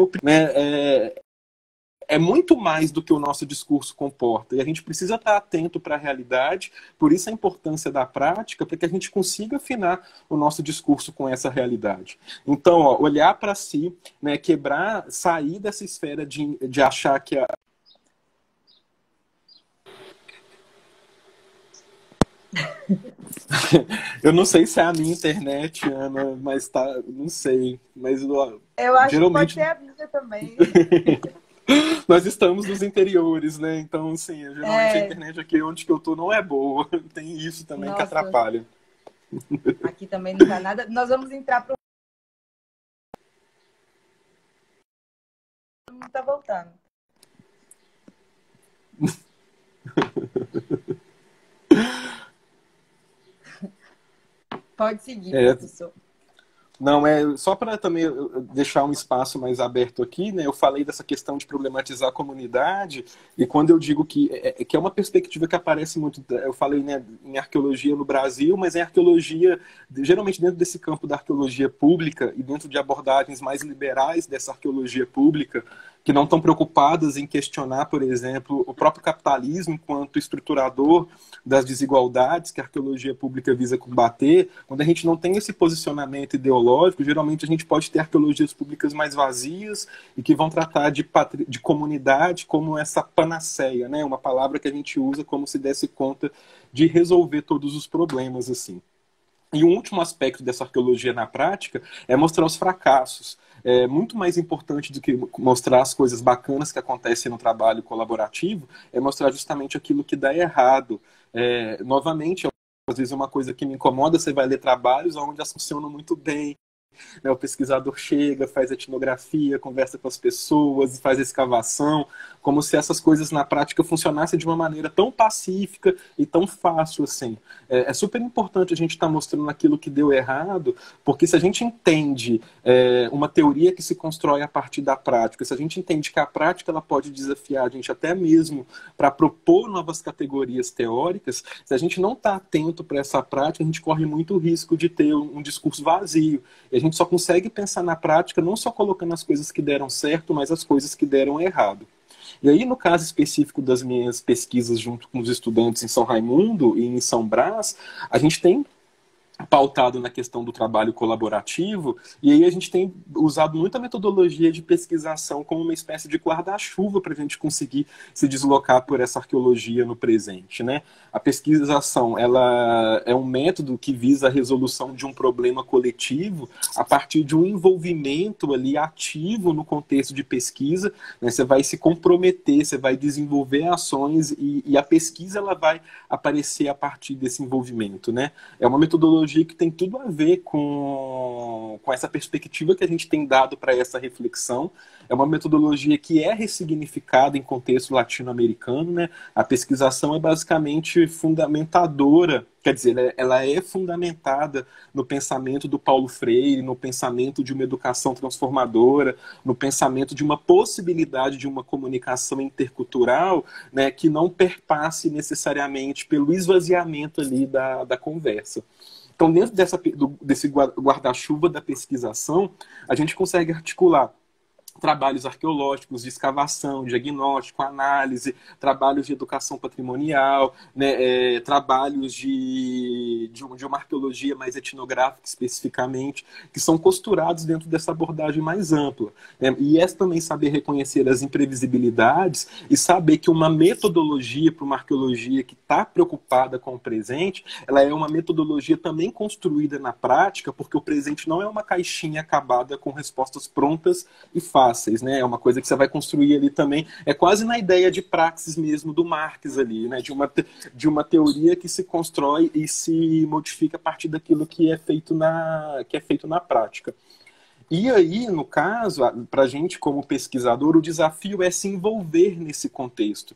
é muito mais do que o nosso discurso comporta. E a gente precisa estar atento para a realidade, por isso a importância da prática, para que a gente consiga afinar o nosso discurso com essa realidade. Então, olhar para si, né, sair dessa esfera de achar que Eu não sei se é a minha internet, Ana, mas tá, não sei. Mas Eu acho que pode geralmente ser a minha também. nós estamos nos interiores, né? Então, assim, geralmente a É, internet aqui onde que eu tô não é boa. Tem isso também que nossa, atrapalha. aqui também não tá nada. Nós vamos entrar para o mundo tá voltando. Pode seguir, É, professor. não, é só para também deixar um espaço mais aberto aqui, né? Eu falei dessa questão de problematizar a comunidade, e quando eu digo que é uma perspectiva que aparece muito, eu falei, né, em arqueologia no Brasil, mas em arqueologia, geralmente dentro desse campo da arqueologia pública e dentro de abordagens mais liberais dessa arqueologia pública, que não estão preocupadas em questionar, por exemplo, o próprio capitalismo enquanto estruturador das desigualdades que a arqueologia pública visa combater. Quando a gente não tem esse posicionamento ideológico, geralmente a gente pode ter arqueologias públicas mais vazias e que vão tratar de comunidade como essa panaceia, né? Uma palavra que a gente usa como se desse conta de resolver todos os problemas, assim. E um último aspecto dessa arqueologia na prática é mostrar os fracassos. É muito mais importante do que mostrar as coisas bacanas que acontecem no trabalho colaborativo, é mostrar justamente aquilo que dá errado. Novamente, às vezes é uma coisa que me incomoda, você vai ler trabalhos onde elas funcionam muito bem, né? O pesquisador chega, faz etnografia, conversa com as pessoas, faz escavação, como se essas coisas na prática funcionassem de uma maneira tão pacífica e tão fácil assim. É super importante a gente estar mostrando aquilo que deu errado, porque se a gente entende uma teoria que se constrói a partir da prática, se a gente entende que a prática ela pode desafiar a gente até mesmo para propor novas categorias teóricas, se a gente não está atento para essa prática, a gente corre muito risco de ter um discurso vazio. E a gente só consegue pensar na prática não só colocando as coisas que deram certo, mas as coisas que deram errado. E aí, no caso específico das minhas pesquisas junto com os estudantes em São Raimundo e em São Brás, a gente tem pautado na questão do trabalho colaborativo, e aí a gente tem usado muita metodologia de pesquisação como uma espécie de guarda-chuva para a gente conseguir se deslocar por essa arqueologia no presente, né? A pesquisação, ela é um método que visa a resolução de um problema coletivo a partir de um envolvimento ali ativo no contexto de pesquisa, né? Você vai se comprometer, você vai desenvolver ações e a pesquisa ela vai aparecer a partir desse envolvimento, né? É uma metodologia que tem tudo a ver com essa perspectiva que a gente tem dado para essa reflexão. É uma metodologia que é ressignificada em contexto latino-americano, né? A pesquisação é basicamente fundamentadora, quer dizer, ela é fundamentada no pensamento do Paulo Freire, no pensamento de uma educação transformadora, no pensamento de uma possibilidade de uma comunicação intercultural, né, que não perpasse necessariamente pelo esvaziamento ali da conversa. Então, dentro desse guarda-chuva da pesquisação, a gente consegue articular trabalhos arqueológicos de escavação, diagnóstico, análise, trabalhos de educação patrimonial, né, trabalhos de uma arqueologia mais etnográfica especificamente, que são costurados dentro dessa abordagem mais ampla. Né? E é também saber reconhecer as imprevisibilidades e saber que uma metodologia para uma arqueologia que está preocupada com o presente, ela é uma metodologia também construída na prática, porque o presente não é uma caixinha acabada com respostas prontas e fáceis. Né? É uma coisa que você vai construir ali também. É quase na ideia de praxis mesmo do Marx ali, né? De uma teoria que se constrói e se modifica a partir daquilo que é feito na prática. E aí, no caso, para a gente como pesquisador, o desafio é se envolver nesse contexto.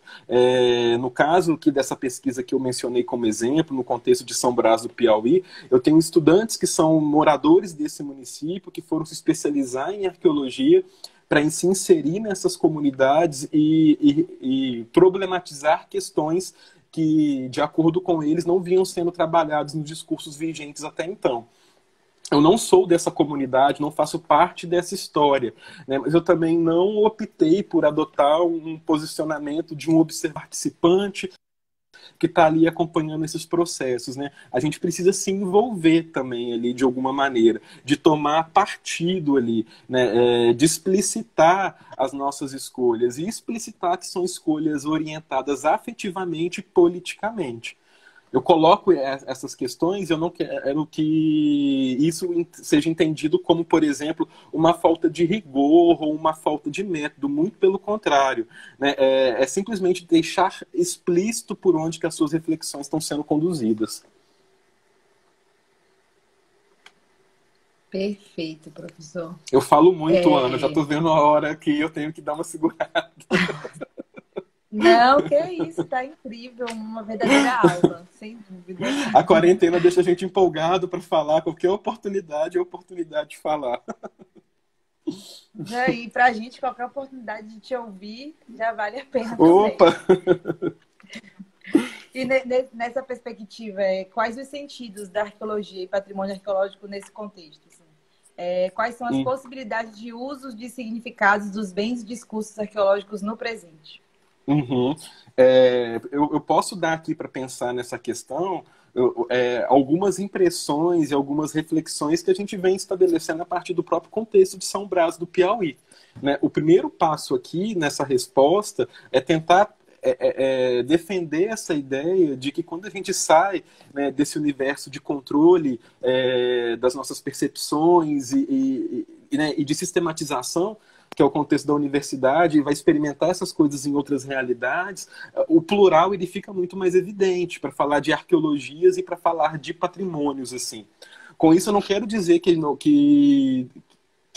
No caso dessa pesquisa que eu mencionei como exemplo, no contexto de São Brás do Piauí, eu tenho estudantes que são moradores desse município, que foram se especializar em arqueologia, para se inserir nessas comunidades e problematizar questões que, de acordo com eles, não vinham sendo trabalhados nos discursos vigentes até então. Eu não sou dessa comunidade, não faço parte dessa história, né? Mas eu também não optei por adotar um posicionamento de um observador participante que está ali acompanhando esses processos, né? A gente precisa se envolver também ali de alguma maneira, de tomar partido ali, né? De explicitar as nossas escolhas e explicitar que são escolhas orientadas afetivamente e politicamente. eu coloco essas questões, eu não quero que isso seja entendido como, por exemplo, uma falta de rigor ou uma falta de método, muito pelo contrário, né? É simplesmente deixar explícito por onde que as suas reflexões estão sendo conduzidas. Perfeito, professor. Eu falo muito, Ana, já estou vendo a hora que eu tenho que dar uma segurada. Não, que é isso, tá incrível, uma verdadeira aula, sem dúvida. A quarentena deixa a gente empolgado para falar, qualquer oportunidade é oportunidade de falar. E pra gente, qualquer oportunidade de te ouvir já vale a pena Opa! também. E nessa perspectiva, quais os sentidos da arqueologia e patrimônio arqueológico nesse contexto? Assim? Quais são as possibilidades de usos de significados dos bens e discursos arqueológicos no presente? Uhum. Eu posso dar aqui para pensar nessa questão algumas impressões e algumas reflexões que a gente vem estabelecendo a partir do próprio contexto de São Brás do Piauí, né? O primeiro passo aqui nessa resposta é tentar defender essa ideia de que quando a gente sai, né, desse universo de controle das nossas percepções né, e de sistematização, que é o contexto da universidade, e vai experimentar essas coisas em outras realidades, o plural ele fica muito mais evidente para falar de arqueologias e para falar de patrimônios, assim. Com isso, eu não quero dizer que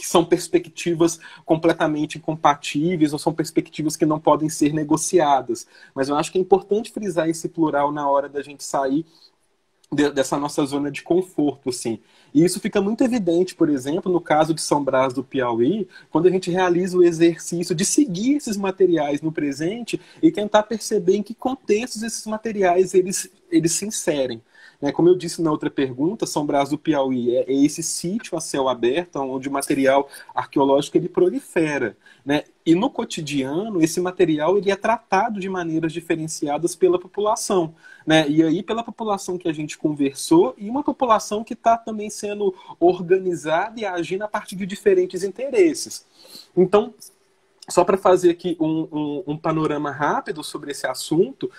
são perspectivas completamente incompatíveis ou são perspectivas que não podem ser negociadas, mas eu acho que é importante frisar esse plural na hora da gente sair dessa nossa zona de conforto, assim. E isso fica muito evidente, por exemplo, no caso de São Brás do Piauí, quando a gente realiza o exercício de seguir esses materiais no presente e tentar perceber em que contextos esses materiais eles se inserem. Como eu disse na outra pergunta, São Brás do Piauí é esse sítio a céu aberto onde o material arqueológico ele prolifera, né? E no cotidiano, esse material ele é tratado de maneiras diferenciadas pela população, né? E aí pela população que a gente conversou e uma população que está também sendo organizada e agindo a partir de diferentes interesses. Então, só para fazer aqui um panorama rápido sobre esse assunto,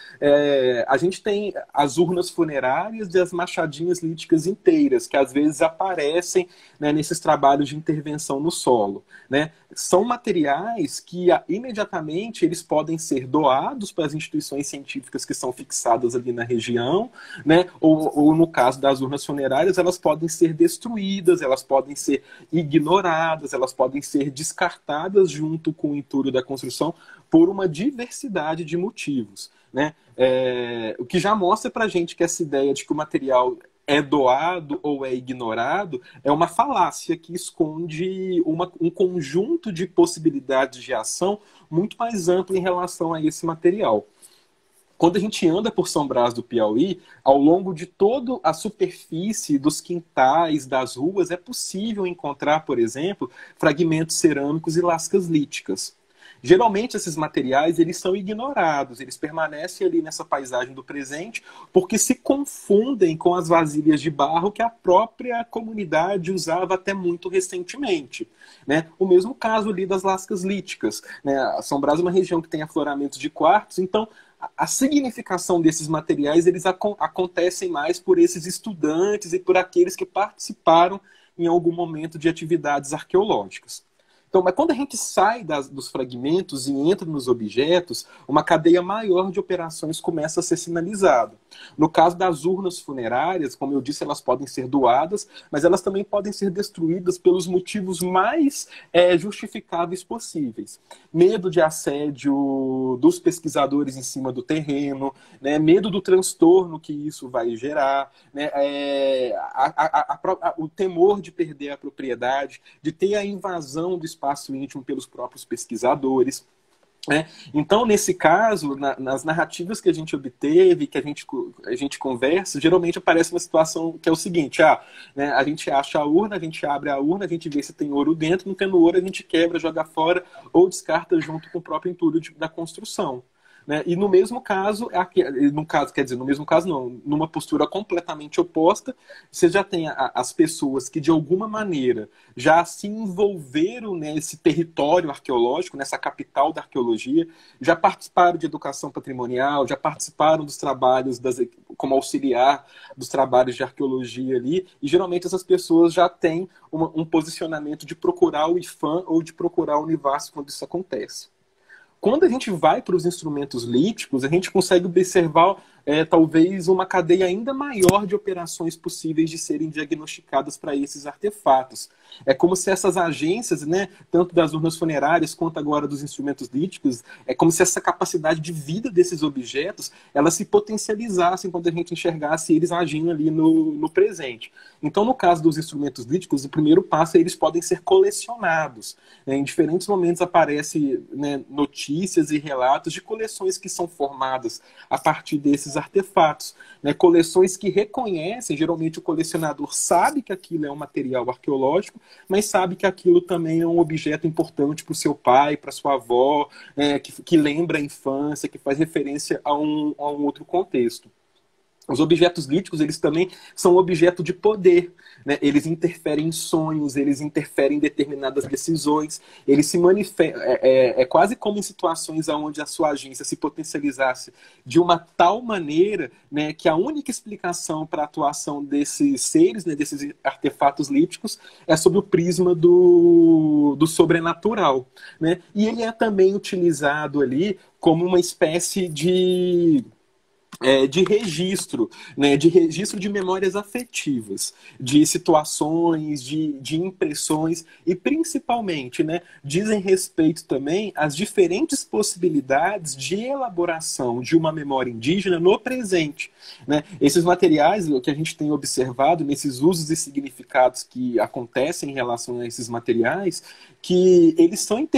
a gente tem as urnas funerárias e as machadinhas líticas inteiras, que às vezes aparecem, né, nesses trabalhos de intervenção no solo, né? São materiais que imediatamente eles podem ser doados para as instituições científicas que são fixadas ali na região, né? Ou no caso das urnas funerárias, elas podem ser destruídas, elas podem ser ignoradas, elas podem ser descartadas junto com o entulho da construção por uma diversidade de motivos, né? O que já mostra para a gente que essa ideia de que o material é doado ou é ignorado é uma falácia que esconde um conjunto de possibilidades de ação muito mais amplo em relação a esse material. Quando a gente anda por São Brás do Piauí, ao longo de toda a superfície dos quintais, das ruas, é possível encontrar, por exemplo, fragmentos cerâmicos e lascas líticas. Geralmente esses materiais eles são ignorados, eles permanecem ali nessa paisagem do presente porque se confundem com as vasilhas de barro que a própria comunidade usava até muito recentemente, né? O mesmo caso ali das lascas líticas, né? São Brás é uma região que tem afloramentos de quartos, então a significação desses materiais eles acontecem mais por esses estudantes e por aqueles que participaram em algum momento de atividades arqueológicas. Então, mas quando a gente sai dos fragmentos e entra nos objetos, uma cadeia maior de operações começa a ser sinalizada. No caso das urnas funerárias, como eu disse, elas podem ser doadas, mas elas também podem ser destruídas pelos motivos mais justificáveis possíveis. Medo de assédio dos pesquisadores em cima do terreno, né? Medo do transtorno que isso vai gerar, né? O temor de perder a propriedade, de ter a invasão do espaço íntimo pelos próprios pesquisadores. Então, nesse caso, nas narrativas que a gente obteve, que a gente conversa, geralmente aparece uma situação que é o seguinte, né, a gente acha a urna, a gente abre a urna, a gente vê se tem ouro dentro, não tendo ouro a gente quebra, joga fora ou descarta junto com o próprio entulho da construção. Né? E no mesmo caso, no mesmo caso não, numa postura completamente oposta, você já tem as pessoas que de alguma maneira já se envolveram nesse território arqueológico, nessa capital da arqueologia, já participaram de educação patrimonial, já participaram dos trabalhos como auxiliar dos trabalhos de arqueologia ali, e geralmente essas pessoas já têm um posicionamento de procurar o IFAM ou de procurar o Univasf quando isso acontece. Quando a gente vai para os instrumentos líticos, a gente consegue observar talvez uma cadeia ainda maior de operações possíveis de serem diagnosticadas para esses artefatos. É como se essas agências, né, tanto das urnas funerárias quanto agora dos instrumentos líticos, é como se essa capacidade de vida desses objetos, elas se potencializassem quando a gente enxergasse eles agindo ali no presente. Então, no caso dos instrumentos líticos, o primeiro passo é eles podem ser colecionados. Em diferentes momentos aparecem, né, notícias e relatos de coleções que são formadas a partir desses artefatos. Né, coleções que reconhecem, geralmente o colecionador sabe que aquilo é um material arqueológico, mas sabe que aquilo também é um objeto importante para o seu pai, para sua avó, que lembra a infância, que faz referência a um outro contexto. Os objetos líticos, eles também são objeto de poder, né? Eles interferem em sonhos, eles interferem em determinadas decisões, eles se manifestam, quase como em situações onde a sua agência se potencializasse de uma tal maneira, né, que a única explicação para a atuação desses seres, né, desses artefatos líticos, é sob o prisma do sobrenatural, né? E ele é também utilizado ali como uma espécie de registro, né, de registro de memórias afetivas, de situações, de impressões e principalmente, né, dizem respeito também às diferentes possibilidades de elaboração de uma memória indígena no presente. Né? Esses materiais, o que a gente tem observado nesses usos e significados que acontecem em relação a esses materiais, que eles são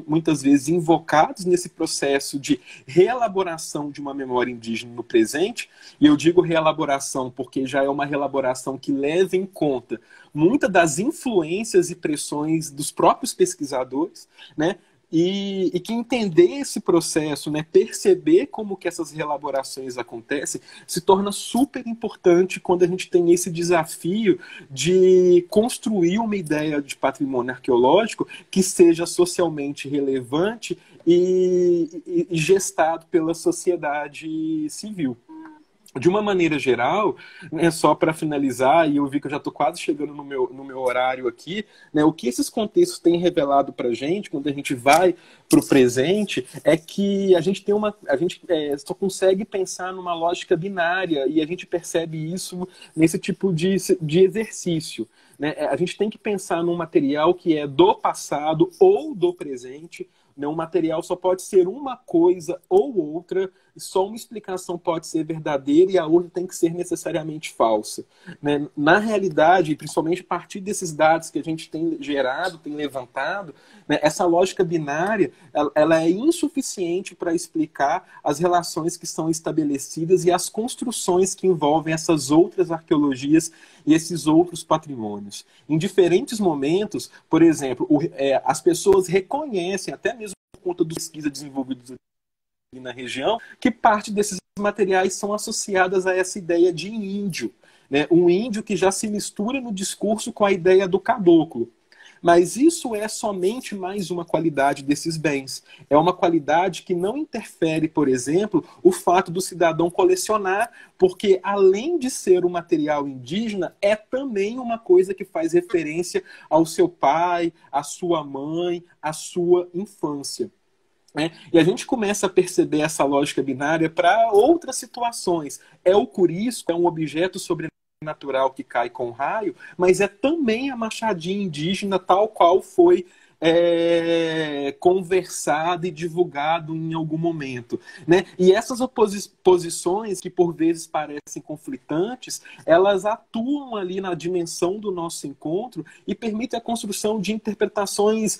muitas vezes invocados nesse processo de reelaboração de uma memória indígena no presente, e eu digo reelaboração porque já é uma reelaboração que leva em conta muitas das influências e pressões dos próprios pesquisadores, né? E que entender esse processo, né, perceber como que essas reelaborações acontecem, se torna super importante quando a gente tem esse desafio de construir uma ideia de patrimônio arqueológico que seja socialmente relevante e gestado pela sociedade civil. De uma maneira geral, né, só para finalizar, e eu vi que eu já estou quase chegando no meu horário aqui, né, o que esses contextos têm revelado para a gente, quando a gente vai para o presente, é que a gente só consegue pensar numa lógica binária, e a gente percebe isso nesse tipo de exercício. Né? A gente tem que pensar num material que é do passado ou do presente. Um material só pode ser uma coisa ou outra, só uma explicação pode ser verdadeira e a outra tem que ser necessariamente falsa. Né? Na realidade, principalmente a partir desses dados que a gente tem gerado, tem levantado, né, essa lógica binária ela é insuficiente para explicar as relações que são estabelecidas e as construções que envolvem essas outras arqueologias e esses outros patrimônios. Em diferentes momentos, por exemplo, as pessoas reconhecem, até mesmo por conta da pesquisa desenvolvida na região, que parte desses materiais são associadas a essa ideia de índio, né? Um índio que já se mistura no discurso com a ideia do caboclo. Mas isso é somente mais uma qualidade desses bens. É uma qualidade que não interfere, por exemplo, o fato do cidadão colecionar, porque além de ser um material indígena, é também uma coisa que faz referência ao seu pai, à sua mãe, à sua infância. E a gente começa a perceber essa lógica binária para outras situações. É o curisco, é um objeto sobrenatural que cai com raio, mas é também a machadinha indígena tal qual foi conversado e divulgado em algum momento, né? E essas posições que por vezes parecem conflitantes, elas atuam ali na dimensão do nosso encontro e permitem a construção de interpretações,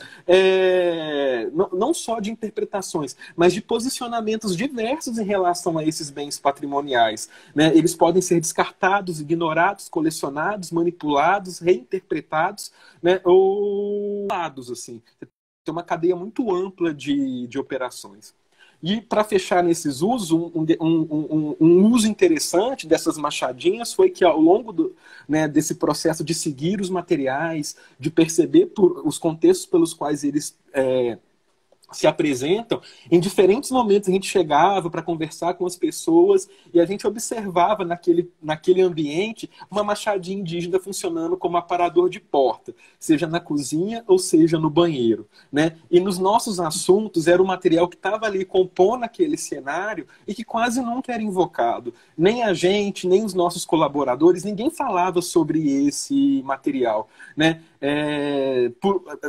não só de interpretações, mas de posicionamentos diversos em relação a esses bens patrimoniais, né? Eles podem ser descartados, ignorados, colecionados, manipulados, reinterpretados, né? Ou lados, assim. Tem uma cadeia muito ampla de operações. E para fechar nesses usos, um uso interessante dessas machadinhas foi que ao longo desse processo de seguir os materiais, de perceber os contextos pelos quais eles se apresentam, em diferentes momentos a gente chegava para conversar com as pessoas e a gente observava naquele ambiente uma machadinha indígena funcionando como aparador de porta, seja na cozinha ou seja no banheiro, né? E nos nossos assuntos era o material que estava ali compondo aquele cenário e que quase nunca era invocado. Nem a gente, nem os nossos colaboradores, ninguém falava sobre esse material, né?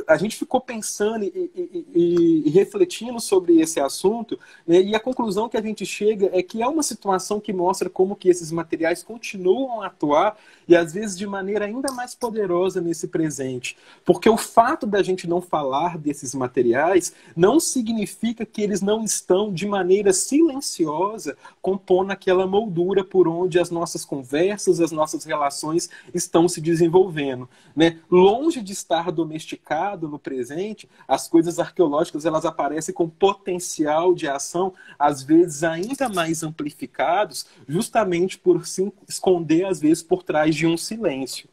A gente ficou pensando e refletindo sobre esse assunto, né, e a conclusão que a gente chega é que é uma situação que mostra como que esses materiais continuam a atuar e às vezes de maneira ainda mais poderosa nesse presente. Porque o fato da gente não falar desses materiais não significa que eles não estão de maneira silenciosa compondo aquela moldura por onde as nossas conversas, as nossas relações estão se desenvolvendo, né? Longe de estar domesticado no presente, as coisas arqueológicas elas aparecem com potencial de ação, às vezes ainda mais amplificados, justamente por se esconder, às vezes, por trás de um silêncio.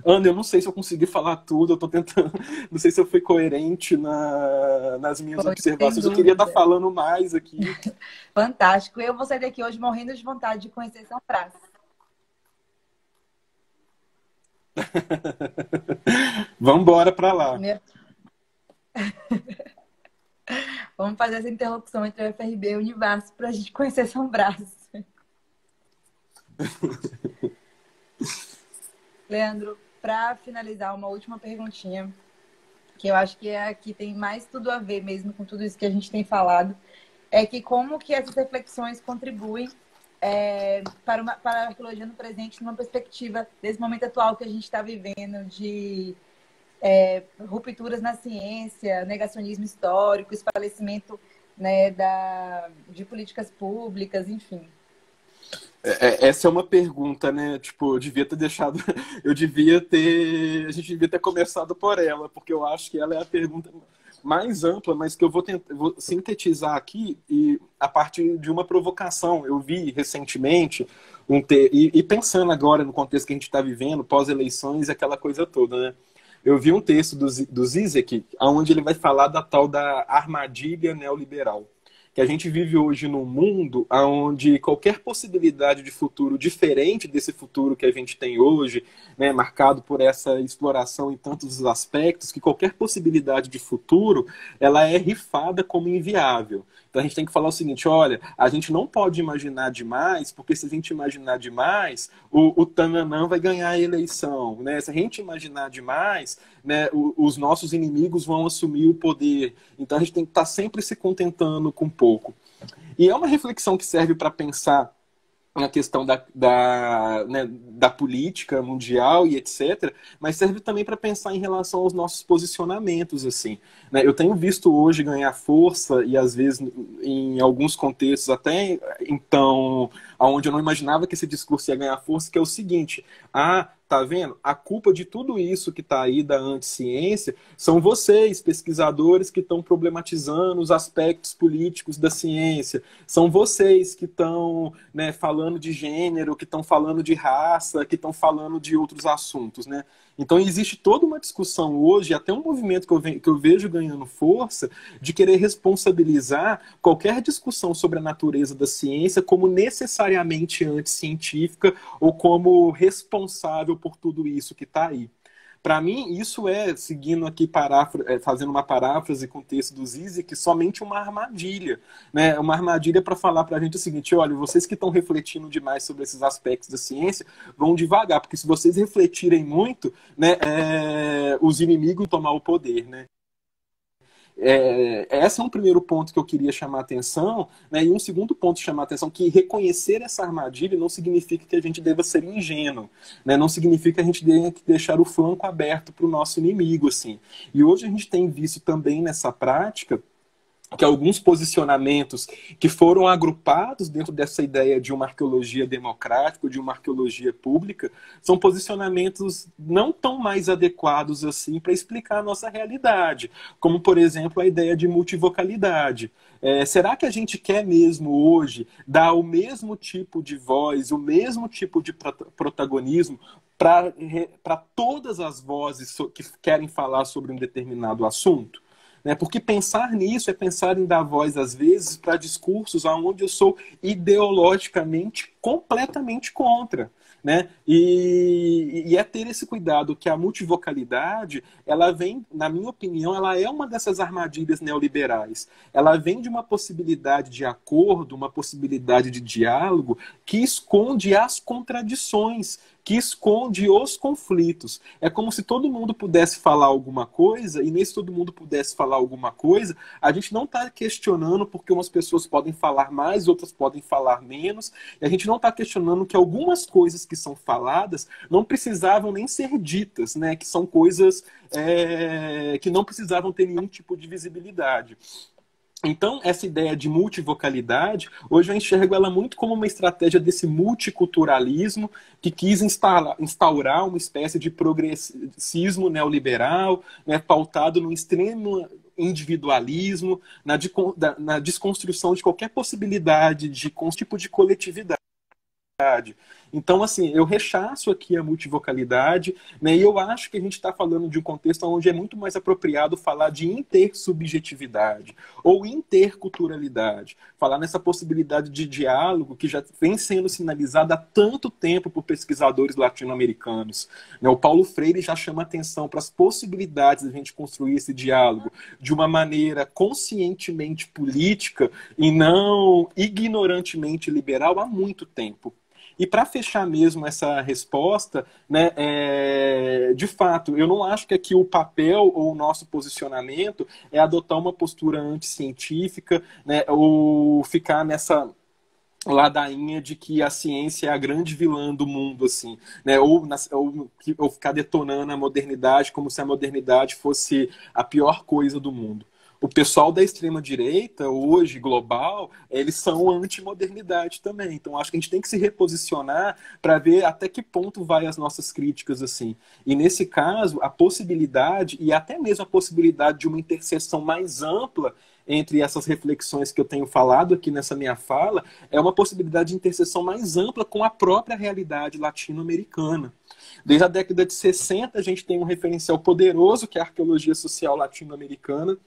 Ana, eu não sei se eu consegui falar tudo, eu estou tentando, não sei se eu fui coerente nas minhas observações, eu queria estar falando mais aqui. Fantástico, eu vou sair daqui hoje morrendo de vontade de conhecer São Brás. Vamos embora para lá. Vamos fazer essa interlocução entre o FRB e o Universo para a gente conhecer São Brás. Leandro, para finalizar, uma última perguntinha, que eu acho que é a que tem mais tudo a ver mesmo com tudo isso que a gente tem falado, é que como que essas reflexões contribuem para a arqueologia no presente, numa perspectiva desse momento atual que a gente está vivendo de rupturas na ciência, negacionismo histórico, esclarecimento, né, de políticas públicas, enfim. Essa é uma pergunta, né? Tipo, eu devia ter deixado. A gente devia ter começado por ela, porque eu acho que ela é a pergunta mais ampla, mas que eu vou sintetizar aqui e a partir de uma provocação. Eu vi recentemente e pensando agora no contexto que a gente está vivendo, pós-eleições, aquela coisa toda, né? Eu vi um texto do Zizek, onde ele vai falar da tal da armadilha neoliberal. Que a gente vive hoje num mundo onde qualquer possibilidade de futuro diferente desse futuro que a gente tem hoje, né, marcado por essa exploração em tantos aspectos, que qualquer possibilidade de futuro, ela é rifada como inviável. Então a gente tem que falar o seguinte, olha, a gente não pode imaginar demais, porque se a gente imaginar demais, o Tananã vai ganhar a eleição, né? Se a gente imaginar demais, né, os nossos inimigos vão assumir o poder. Então a gente tem que estar sempre se contentando com pouco. E é uma reflexão que serve para pensar na questão né, da política mundial e etc., mas serve também para pensar em relação aos nossos posicionamentos, assim, né? Eu tenho visto hoje ganhar força e às vezes em alguns contextos até então, onde eu não imaginava que esse discurso ia ganhar força, que é o seguinte: tá vendo? A culpa de tudo isso que está aí da anticiência são vocês, pesquisadores, que estão problematizando os aspectos políticos da ciência. São vocês que estão, né, falando de gênero, que estão falando de raça, que estão falando de outros assuntos, né? Então existe toda uma discussão hoje, até um movimento que eu vejo ganhando força, de querer responsabilizar qualquer discussão sobre a natureza da ciência como necessariamente anticientífica ou como responsável por tudo isso que está aí. Para mim, isso seguindo aqui, fazendo uma paráfrase com o texto do Zizek, somente uma armadilha, né? Uma armadilha para falar para a gente o seguinte: olha, vocês que estão refletindo demais sobre esses aspectos da ciência, vão devagar, porque se vocês refletirem muito, né, os inimigos vão tomar o poder, né? Esse é um primeiro ponto que eu queria chamar a atenção, né? E um segundo ponto chamar a atenção, que reconhecer essa armadilha não significa que a gente deva ser ingênuo, né? Não significa que a gente tenha que deixar o flanco aberto para o nosso inimigo, assim. E hoje a gente tem visto também nessa prática que alguns posicionamentos que foram agrupados dentro dessa ideia de uma arqueologia democrática, de uma arqueologia pública, são posicionamentos não tão mais adequados assim para explicar a nossa realidade, como, por exemplo, a ideia de multivocalidade. Será que a gente quer mesmo hoje dar o mesmo tipo de voz, o mesmo tipo de protagonismo para todas as vozes que querem falar sobre um determinado assunto? né? Porque pensar nisso é pensar em dar voz, às vezes, para discursos onde eu sou ideologicamente completamente contra. Né? E é ter esse cuidado que a multivocalidade, ela vem, na minha opinião, ela é uma dessas armadilhas neoliberais. Ela vem de uma possibilidade de acordo, uma possibilidade de diálogo que esconde as contradições, que esconde os conflitos. É como se todo mundo pudesse falar alguma coisa, e nesse todo mundo pudesse falar alguma coisa, a gente não está questionando porque umas pessoas podem falar mais, outras podem falar menos, e a gente não está questionando que algumas coisas que são faladas não precisavam nem ser ditas, né? Que são coisas que não precisavam ter nenhum tipo de visibilidade. Então, essa ideia de multivocalidade, hoje eu enxergo ela muito como uma estratégia desse multiculturalismo que quis instaurar uma espécie de progressismo neoliberal, né, pautado no extremo individualismo, na desconstrução de qualquer possibilidade de tipo de coletividade. Então, assim, eu rechaço aqui a multivocalidade, né, e eu acho que a gente está falando de um contexto onde é muito mais apropriado falar de intersubjetividade ou interculturalidade, falar nessa possibilidade de diálogo que já vem sendo sinalizada há tanto tempo por pesquisadores latino-americanos. Né, o Paulo Freire já chama atenção para as possibilidades de a gente construir esse diálogo de uma maneira conscientemente política e não ignorantemente liberal há muito tempo. E para fechar mesmo essa resposta, né, de fato, eu não acho que aqui o papel ou o nosso posicionamento é adotar uma postura anticientífica, né, ou ficar nessa ladainha de que a ciência é a grande vilã do mundo, assim, né, ou ficar detonando a modernidade como se a modernidade fosse a pior coisa do mundo. O pessoal da extrema-direita, hoje, global, eles são anti-modernidade também. Então, acho que a gente tem que se reposicionar para ver até que ponto vai as nossas críticas, assim. E, nesse caso, a possibilidade, e até mesmo a possibilidade de uma interseção mais ampla entre essas reflexões que eu tenho falado aqui nessa minha fala, é uma possibilidade de interseção mais ampla com a própria realidade latino-americana. Desde a década de 60, a gente tem um referencial poderoso, que é a arqueologia social latino-americana,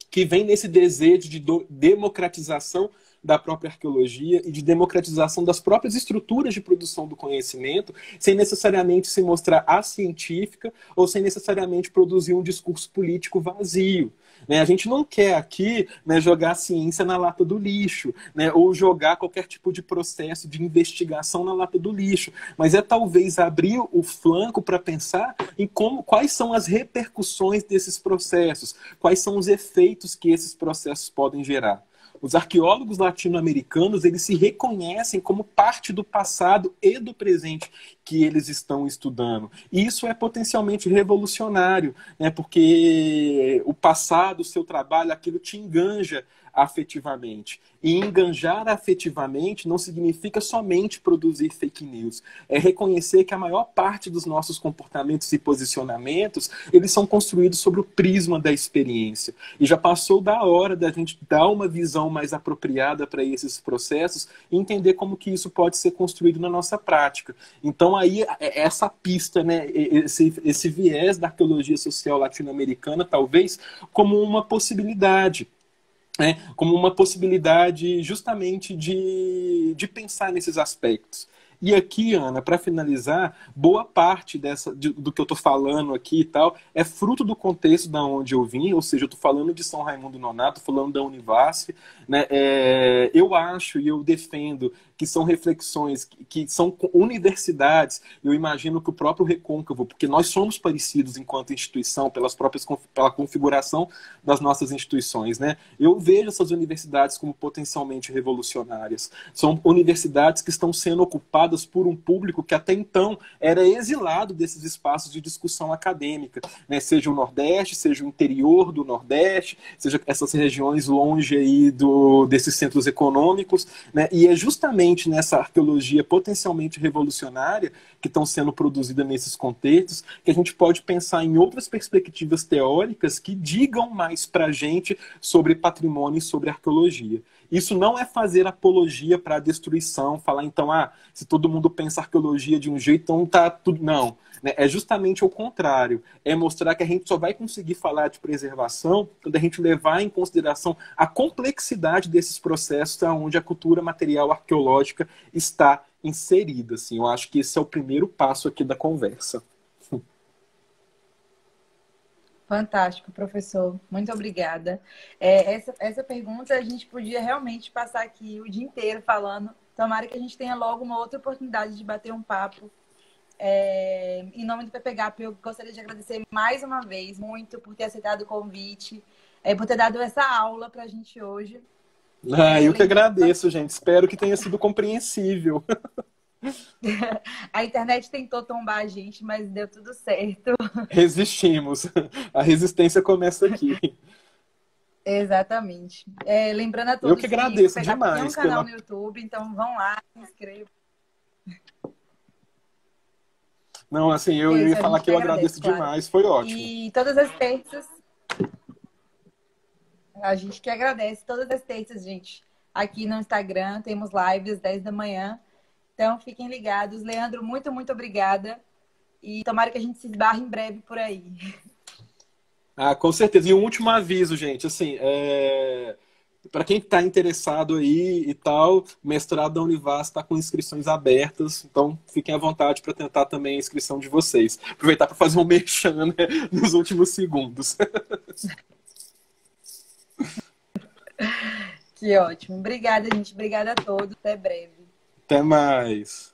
que vem nesse desejo de democratização da própria arqueologia e de democratização das próprias estruturas de produção do conhecimento, sem necessariamente se mostrar acientífica ou sem necessariamente produzir um discurso político vazio. Né? A gente não quer aqui, né, jogar a ciência na lata do lixo, né, ou jogar qualquer tipo de processo de investigação na lata do lixo, mas é talvez abrir o flanco para pensar em quais são as repercussões desses processos, quais são os efeitos que esses processos podem gerar. Os arqueólogos latino-americanos, eles se reconhecem como parte do passado e do presente que eles estão estudando. E isso é potencialmente revolucionário, né? Porque o passado, o seu trabalho, aquilo te enganja afetivamente. E enganjar afetivamente não significa somente produzir fake news. É reconhecer que a maior parte dos nossos comportamentos e posicionamentos, eles são construídos sobre o prisma da experiência. E já passou da hora da gente dar uma visão mais apropriada para esses processos e entender como que isso pode ser construído na nossa prática. Então aí, essa pista, né, esse viés da arqueologia social latino-americana, talvez, como uma possibilidade. Como uma possibilidade justamente de pensar nesses aspectos. E aqui, Ana, para finalizar, boa parte do que eu estou falando aqui e tal é fruto do contexto da onde eu vim, ou seja, eu estou falando de São Raimundo Nonato, estou falando da Univasf, né? Eu acho e eu defendo que são reflexões, que são universidades, eu imagino que o próprio Recôncavo, porque nós somos parecidos enquanto instituição, pela configuração das nossas instituições, né? Eu vejo essas universidades como potencialmente revolucionárias. São universidades que estão sendo ocupadas por um público que até então era exilado desses espaços de discussão acadêmica, né? Seja o Nordeste, seja o interior do Nordeste, seja essas regiões longe aí desses centros econômicos, né? E é justamente nessa arqueologia potencialmente revolucionária que estão sendo produzida nesses contextos que a gente pode pensar em outras perspectivas teóricas que digam mais para a gente sobre patrimônio e sobre arqueologia. Isso não é fazer apologia para a destruição, falar então, se todo mundo pensa arqueologia de um jeito, então tá tudo. Não. Né? É justamente o contrário. É mostrar que a gente só vai conseguir falar de preservação quando a gente levar em consideração a complexidade desses processos onde a cultura material arqueológica está inserida. Assim. Eu acho que esse é o primeiro passo aqui da conversa. Fantástico, professor. Muito obrigada. Essa pergunta a gente podia realmente passar aqui o dia inteiro falando. Tomara que a gente tenha logo uma outra oportunidade de bater um papo. Em nome do PPGAP, eu gostaria de agradecer mais uma vez muito por ter aceitado o convite, por ter dado essa aula para a gente hoje. Eu que agradeço, gente. Espero que tenha sido compreensível. A internet tentou tombar a gente, mas deu tudo certo. Resistimos. A resistência começa aqui. Exatamente. Lembrando a todos eu que agradeço demais. Tem um canal no YouTube, então vão lá, se inscrevam. Não, assim, eu ia falar que eu agradeço demais. Foi ótimo. E todas as terças, a gente que agradece. Todas as terças, gente, aqui no Instagram, temos lives às 10 da manhã. Então, fiquem ligados. Leandro, muito, muito obrigada. E tomara que a gente se esbarre em breve por aí. Com certeza. E um último aviso, gente. Assim, para quem está interessado aí e tal, o mestrado da Univas está com inscrições abertas. Então, fiquem à vontade para tentar também a inscrição de vocês. Aproveitar para fazer um merchan, né, nos últimos segundos. Que ótimo. Obrigada, gente. Obrigada a todos. Até breve. Até mais.